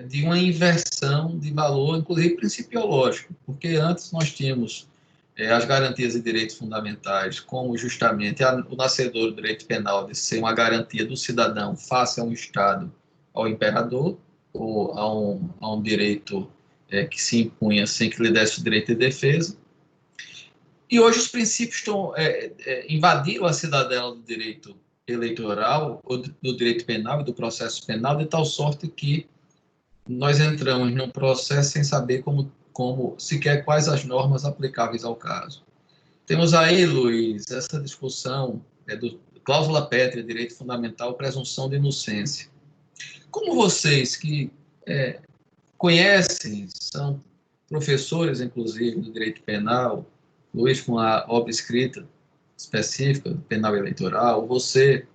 de uma inversão de valor, inclusive principiológico, porque antes nós tínhamos as garantias de direitos fundamentais, como justamente o nascedor do direito penal de ser uma garantia do cidadão face a um Estado, ao imperador, ou a um direito que se impunha sem que lhe desse o direito de defesa. E hoje os princípios invadiram a cidadela do direito eleitoral, ou do direito penal e do processo penal, de tal sorte que nós entramos num processo sem saber sequer quais as normas aplicáveis ao caso. Temos aí, Luiz, essa discussão do cláusula pétrea, direito fundamental, presunção de inocência. Como vocês que conhecem, são professores, inclusive, do direito penal, Luiz com a obra escrita específica do penal eleitoral, você,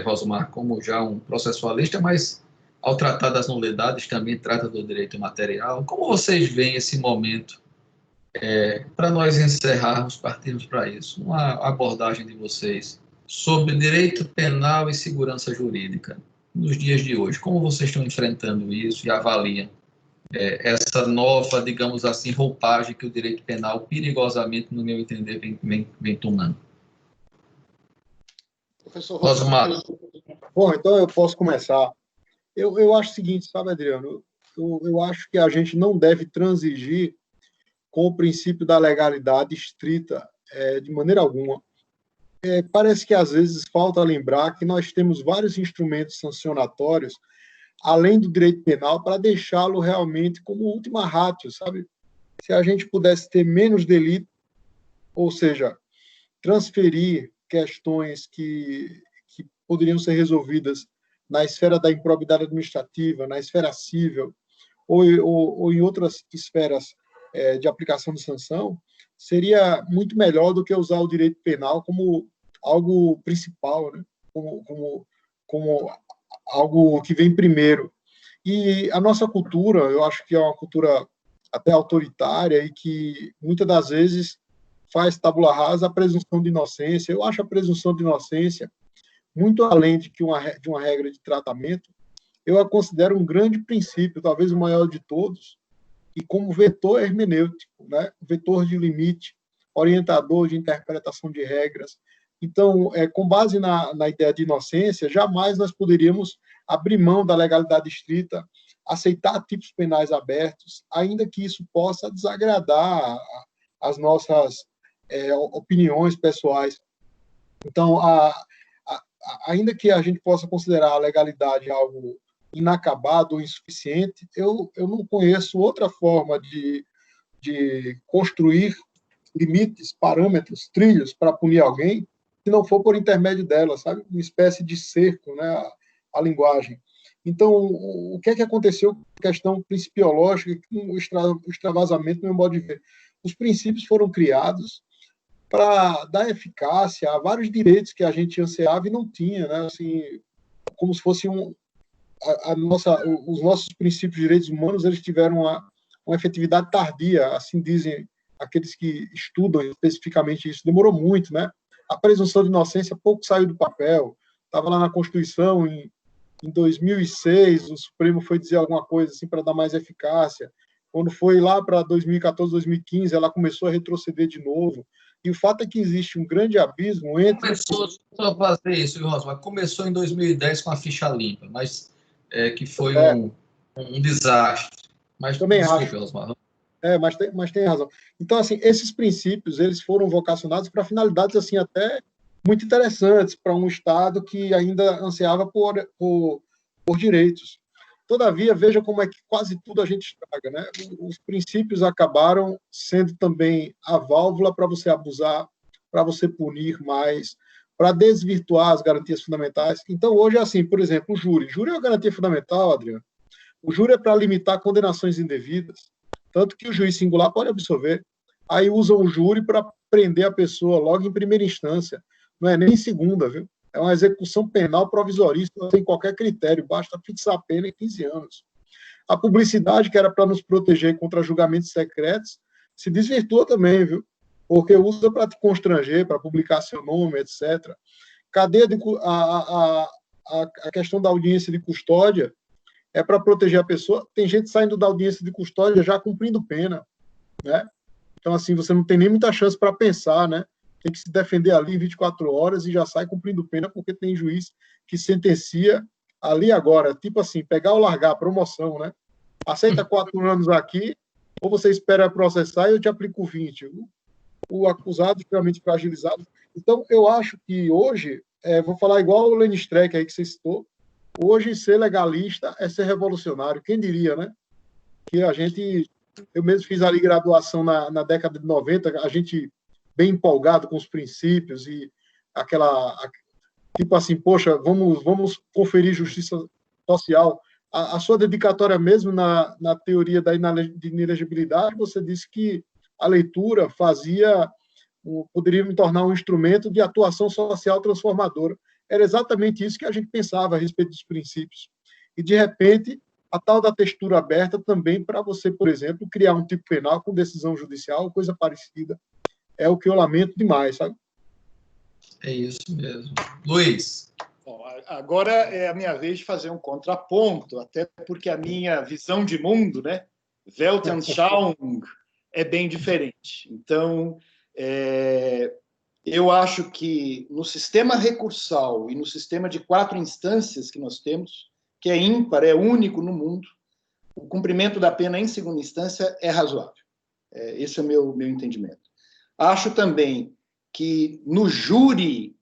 Rosmar, como já um processualista, mas ao tratar das nulidades, também trata do direito material. Como vocês veem esse momento, para nós encerrarmos, partirmos para isso? Uma abordagem de vocês sobre direito penal e segurança jurídica nos dias de hoje. Como vocês estão enfrentando isso e avaliam essa nova, digamos assim, roupagem que o direito penal, perigosamente, no meu entender, vem tomando? Professor Rosmar. Bom, então eu posso começar. Eu acho o seguinte, sabe, Adriano? Eu acho que a gente não deve transigir com o princípio da legalidade estrita de maneira alguma. Parece que, às vezes, falta lembrar que nós temos vários instrumentos sancionatórios, além do direito penal, para deixá-lo realmente como última ratio, sabe? Se a gente pudesse ter menos delito, ou seja, transferir questões que poderiam ser resolvidas na esfera da improbidade administrativa, na esfera civil, ou em outras esferas de aplicação de sanção, seria muito melhor do que usar o direito penal como algo principal, né? como algo que vem primeiro. E a nossa cultura, eu acho que é uma cultura até autoritária e que, muitas das vezes, faz tabula rasa a presunção de inocência. Eu acho a presunção de inocência, muito além de uma regra de tratamento, eu a considero um grande princípio, talvez o maior de todos, e como vetor hermenêutico, né? Vetor de limite, orientador de interpretação de regras. Então, com base na ideia de inocência, jamais nós poderíamos abrir mão da legalidade estrita, aceitar tipos penais abertos, ainda que isso possa desagradar as nossas opiniões pessoais. Então, ainda que a gente possa considerar a legalidade algo inacabado ou insuficiente, eu não conheço outra forma de construir limites, parâmetros, trilhos para punir alguém, se não for por intermédio dela, sabe? Uma espécie de cerco, né? A linguagem. Então, o que é que aconteceu com a questão principiológica, com o extravasamento, no meu modo de ver? Os princípios foram criados para dar eficácia a vários direitos que a gente ansiava e não tinha, né? Assim, como se fosse os nossos princípios de direitos humanos, eles tiveram uma efetividade tardia, assim dizem aqueles que estudam especificamente isso. Demorou muito, né? A presunção de inocência pouco saiu do papel, estava lá na Constituição em 2006, o Supremo foi dizer alguma coisa assim para dar mais eficácia. Quando foi lá para 2014, 2015, ela começou a retroceder de novo. E o fato é que existe um grande abismo entre... Começou a fazer isso, viu, Rosmar? Começou em 2010 com a ficha limpa, mas que foi um desastre. Mas também desculpe, acho. Rosmar. Mas tem razão. Então, assim, esses princípios, eles foram vocacionados para finalidades, assim, até muito interessantes para um Estado que ainda ansiava por direitos. Todavia, veja como é que quase tudo a gente estraga, né? Os princípios acabaram sendo também a válvula para você abusar, para você punir mais, para desvirtuar as garantias fundamentais. Então, hoje é assim, por exemplo, o júri. O júri é uma garantia fundamental, Adriano. O júri é para limitar condenações indevidas, tanto que o juiz singular pode absolver. Aí usam o júri para prender a pessoa logo em primeira instância. Não é nem em segunda, viu? É uma execução penal provisorista, sem qualquer critério, basta fixar a pena em 15 anos. A publicidade, que era para nos proteger contra julgamentos secretos, se desvirtua também, viu? Porque usa para te constranger, para publicar seu nome, etc. Cadeia a questão da audiência de custódia é para proteger a pessoa. Tem gente saindo da audiência de custódia já cumprindo pena, né? Então, assim, você não tem nem muita chance para pensar, né? Tem que se defender ali em 24 horas e já sai cumprindo pena, porque tem juiz que sentencia ali agora, tipo assim, pegar ou largar a promoção, né? Aceita 4 anos aqui, ou você espera processar e eu te aplico 20. O acusado extremamente fragilizado. Então, eu acho que hoje, vou falar igual o Lenny Streck aí que você citou, hoje ser legalista é ser revolucionário. Quem diria, né? Que eu mesmo fiz ali graduação na década de 90, a gente bem empolgado com os princípios e tipo assim, poxa, vamos conferir justiça social. A sua dedicatória mesmo na teoria da inelegibilidade, você disse que a leitura poderia me tornar um instrumento de atuação social transformadora. Era exatamente isso que a gente pensava a respeito dos princípios. E, de repente, a tal da textura aberta também para você, por exemplo, criar um tipo penal com decisão judicial, coisa parecida. É o que eu lamento demais, sabe? É isso mesmo. Luiz. Bom, agora é a minha vez de fazer um contraponto, até porque a minha visão de mundo, né, Weltanschauung, é bem diferente. Então, eu acho que no sistema recursal e no sistema de 4 instâncias que nós temos, que é ímpar, é único no mundo, o cumprimento da pena em segunda instância é razoável. Esse é o meu entendimento. Acho também que no júri,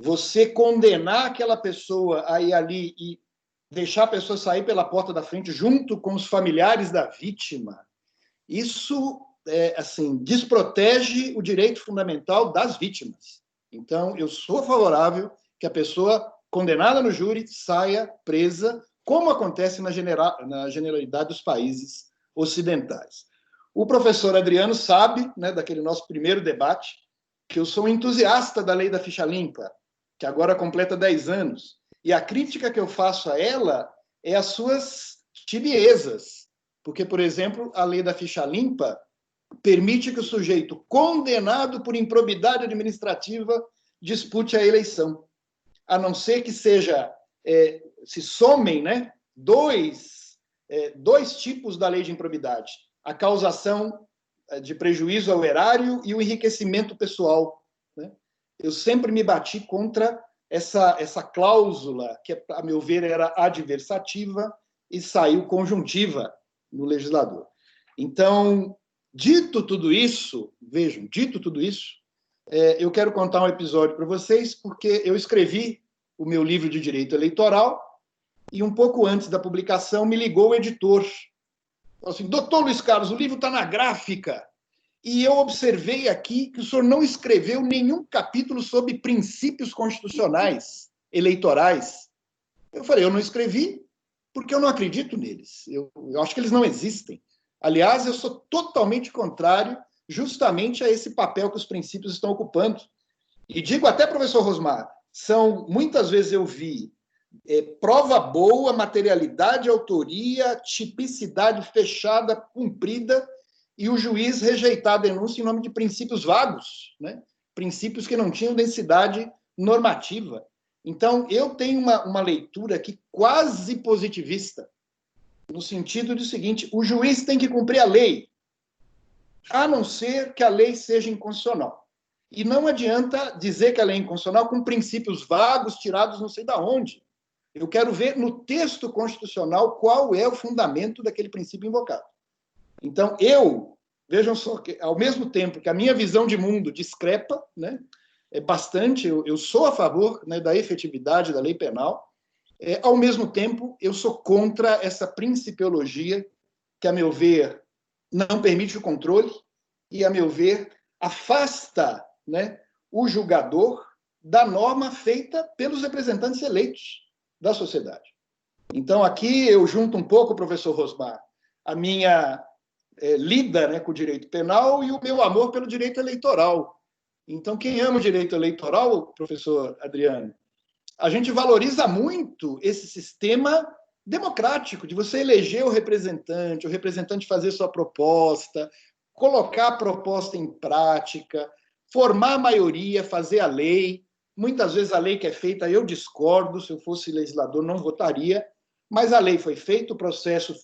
você condenar aquela pessoa a ir ali e deixar a pessoa sair pela porta da frente junto com os familiares da vítima, isso assim, desprotege o direito fundamental das vítimas. Então, eu sou favorável que a pessoa condenada no júri saia presa, como acontece na generalidade dos países ocidentais. O professor Adriano sabe, né, daquele nosso primeiro debate, que eu sou um entusiasta da lei da ficha limpa, que agora completa 10 anos. E a crítica que eu faço a ela é as suas tibiezas. Porque, por exemplo, a lei da ficha limpa permite que o sujeito condenado por improbidade administrativa dispute a eleição. A não ser que se somem, né, dois tipos da lei de improbidade. A causação de prejuízo ao erário e o enriquecimento pessoal. Né? Eu sempre me bati contra essa cláusula, que, a meu ver, era adversativa e saiu conjuntiva no legislador. Então, dito tudo isso, vejam, eu quero contar um episódio para vocês, porque eu escrevi o meu livro de direito eleitoral, e um pouco antes da publicação me ligou o editor. Falou assim, doutor Luiz Carlos, o livro está na gráfica, e eu observei aqui que o senhor não escreveu nenhum capítulo sobre princípios constitucionais eleitorais. Eu falei, eu não escrevi porque eu não acredito neles. Eu acho que eles não existem. Aliás, eu sou totalmente contrário justamente a esse papel que os princípios estão ocupando. E digo até, professor Rosmar, muitas vezes eu vi prova boa, materialidade, autoria, tipicidade fechada, cumprida, e o juiz rejeitar a denúncia em nome de princípios vagos, né? Princípios que não tinham densidade normativa. Então, eu tenho uma leitura aqui quase positivista, no sentido do seguinte, o juiz tem que cumprir a lei, a não ser que a lei seja inconstitucional. E não adianta dizer que a lei é inconstitucional com princípios vagos, tirados não sei de onde. Eu quero ver no texto constitucional qual é o fundamento daquele princípio invocado. Então, vejam só, que ao mesmo tempo que a minha visão de mundo discrepa, né, bastante, eu sou a favor, né, da efetividade da lei penal, ao mesmo tempo, eu sou contra essa principiologia que, a meu ver, não permite o controle e, a meu ver, afasta, né, o julgador da norma feita pelos representantes eleitos da sociedade. Então, aqui eu junto um pouco, professor Rosmar, a minha lida, né, com o direito penal e o meu amor pelo direito eleitoral. Então, quem ama o direito eleitoral, professor Adriano, a gente valoriza muito esse sistema democrático, de você eleger o representante fazer sua proposta, colocar a proposta em prática, formar a maioria, fazer a lei. Muitas vezes a lei que é feita, eu discordo, se eu fosse legislador não votaria, mas a lei foi feita, o processo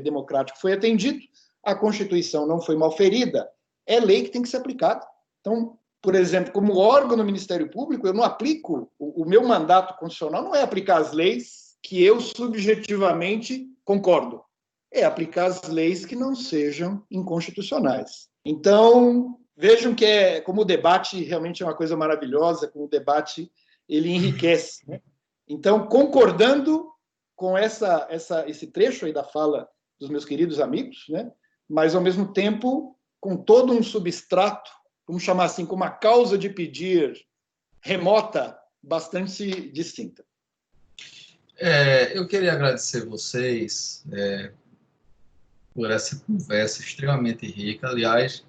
democrático foi atendido, a Constituição não foi mal ferida, é lei que tem que ser aplicada. Então, por exemplo, como órgão do Ministério Público, eu não aplico, o meu mandato constitucional não é aplicar as leis que eu subjetivamente concordo, é aplicar as leis que não sejam inconstitucionais. Então, vejam que como o debate realmente é uma coisa maravilhosa, como o debate ele enriquece, né? Então, concordando com esse trecho aí da fala dos meus queridos amigos, né? Mas, ao mesmo tempo, com todo um substrato, vamos chamar assim, com uma causa de pedir remota, bastante distinta. Eu queria agradecer vocês por essa conversa extremamente rica. Aliás,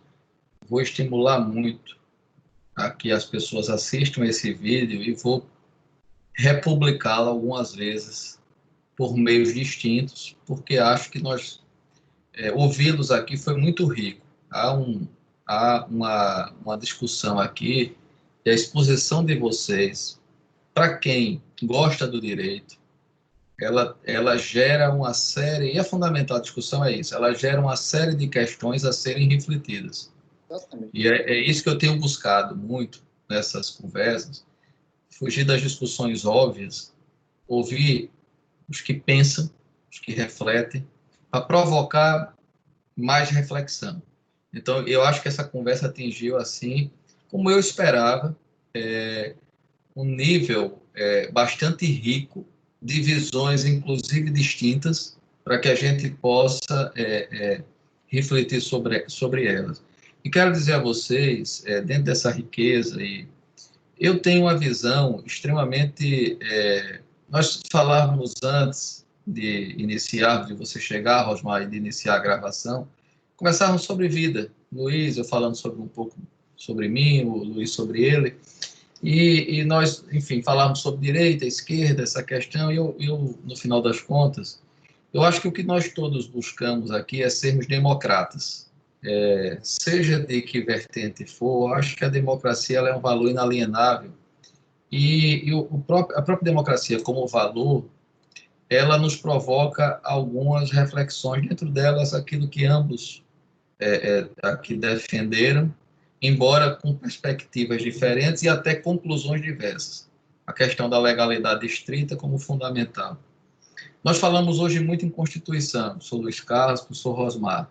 vou estimular muito a que as pessoas assistam esse vídeo e vou republicá-lo algumas vezes por meios distintos, porque acho que ouvi-los aqui foi muito rico. Há uma discussão aqui e a exposição de vocês, para quem gosta do direito, ela gera uma série, e a fundamental discussão é isso, ela gera uma série de questões a serem refletidas. Exatamente. E é isso que eu tenho buscado muito nessas conversas, fugir das discussões óbvias, ouvir os que pensam, os que refletem, para provocar mais reflexão. Então, eu acho que essa conversa atingiu, assim, como eu esperava, um nível bastante rico de visões, inclusive distintas, para que a gente possa refletir sobre elas. E quero dizer a vocês, dentro dessa riqueza, eu tenho uma visão extremamente... nós falávamos antes de iniciar, de você chegar, Rosmar, e de iniciar a gravação, conversávamos sobre vida. Luiz, eu falando um pouco sobre mim, o Luiz sobre ele, e nós, enfim, falávamos sobre direita, esquerda, essa questão, e eu, no final das contas, eu acho que o que nós todos buscamos aqui é sermos democratas. Seja de que vertente for, acho que a democracia ela é um valor inalienável, e a própria democracia como valor, ela nos provoca algumas reflexões, dentro delas aquilo que ambos aqui defenderam, embora com perspectivas diferentes e até conclusões diversas. A questão da legalidade estrita como fundamental. Nós falamos hoje muito em Constituição, sou Luiz Carlos, professor Rosmar,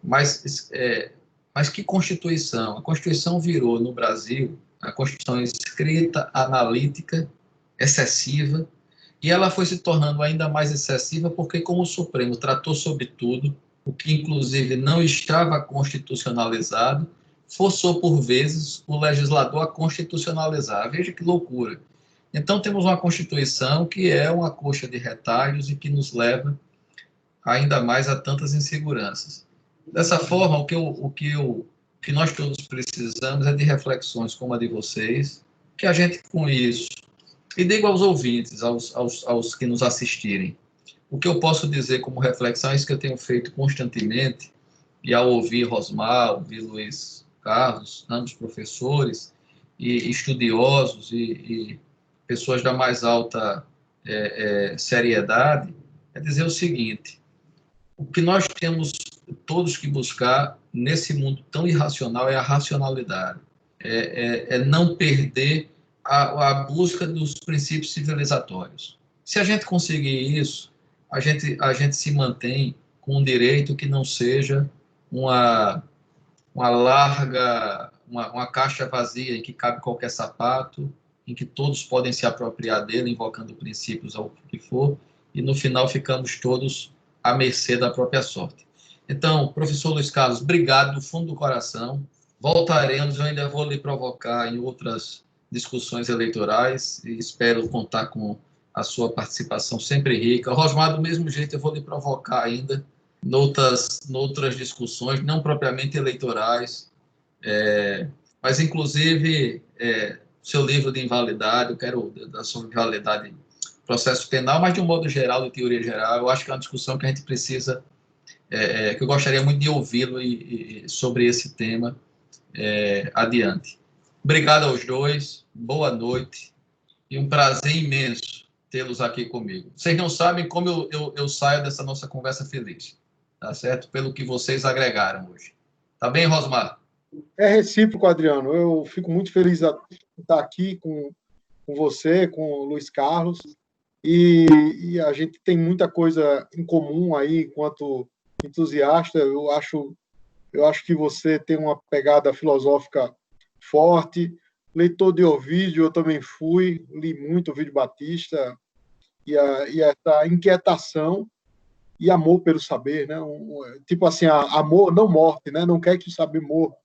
mas que Constituição? A Constituição virou, no Brasil, a Constituição escrita, analítica excessiva, e ela foi se tornando ainda mais excessiva porque, como o Supremo tratou sobre tudo, o que inclusive não estava constitucionalizado, forçou por vezes o legislador a constitucionalizar. Veja que loucura. Então temos uma Constituição que é uma coxa de retalhos e que nos leva ainda mais a tantas inseguranças. Dessa forma, o que nós todos precisamos é de reflexões como a de vocês, que a gente com isso, e digo aos ouvintes, aos que nos assistirem, o que eu posso dizer como reflexão é isso que eu tenho feito constantemente, e ao ouvir Rosmar, ouvir Luiz Carlos, ambos professores e estudiosos e pessoas da mais alta seriedade, é dizer o seguinte: o que nós temos todos que buscar nesse mundo tão irracional é a racionalidade, é não perder a busca dos princípios civilizatórios. Se a gente conseguir isso, a gente se mantém com um direito que não seja uma larga, uma caixa vazia em que cabe qualquer sapato, em que todos podem se apropriar dele, invocando princípios ao que for, e no final ficamos todos à mercê da própria sorte. Então, professor Luiz Carlos, obrigado do fundo do coração. Voltaremos, eu ainda vou lhe provocar em outras discussões eleitorais e espero contar com a sua participação sempre rica. Rosmar, do mesmo jeito, eu vou lhe provocar ainda noutras discussões, não propriamente eleitorais, mas, inclusive, seu livro de invalidade, eu quero da sua invalidade processo penal, mas de um modo geral, de teoria geral, eu acho que é uma discussão que a gente precisa, que eu gostaria muito de ouvi-lo sobre esse tema adiante. Obrigado aos dois, boa noite e um prazer imenso tê-los aqui comigo. Vocês não sabem como eu saio dessa nossa conversa feliz, tá certo? Pelo que vocês agregaram hoje. Tá bem, Rosmar? É recíproco, Adriano. Eu fico muito feliz de estar aqui com você, com o Luiz Carlos, e a gente tem muita coisa em comum aí, enquanto entusiasta. Eu acho que você tem uma pegada filosófica forte. Leitor de Ovídio, eu também fui, li muito Ovídio Batista, e essa inquietação e amor pelo saber, né? Tipo assim, amor, não morte, né? Não quer que o saber morra.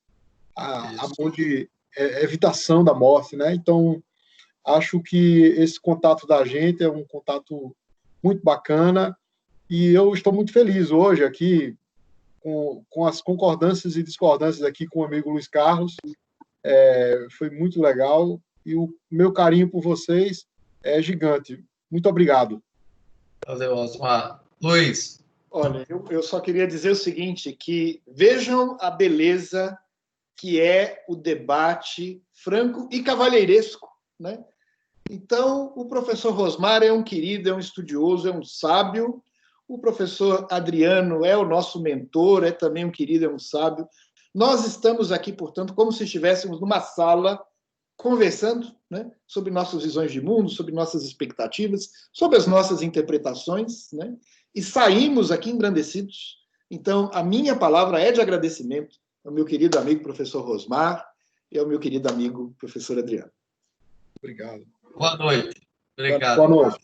Amor de evitação da morte, né? Então, acho que esse contato da gente é um contato muito bacana e eu estou muito feliz hoje aqui com as concordâncias e discordâncias aqui com o amigo Luiz Carlos. Foi muito legal e o meu carinho por vocês é gigante. Muito obrigado. Valeu, Osmar. Luiz. Olha, eu só queria dizer o seguinte, que vejam a beleza que é o debate franco e cavalheiresco, né? Então, o professor Rosmar é um querido, é um estudioso, é um sábio. O professor Adriano é o nosso mentor, é também um querido, é um sábio. Nós estamos aqui, portanto, como se estivéssemos numa sala conversando, né, sobre nossas visões de mundo, sobre nossas expectativas, sobre as nossas interpretações, né, e saímos aqui engrandecidos. Então, a minha palavra é de agradecimento ao meu querido amigo professor Rosmar e ao meu querido amigo professor Adriano. Obrigado. Boa noite. Obrigado. Boa noite.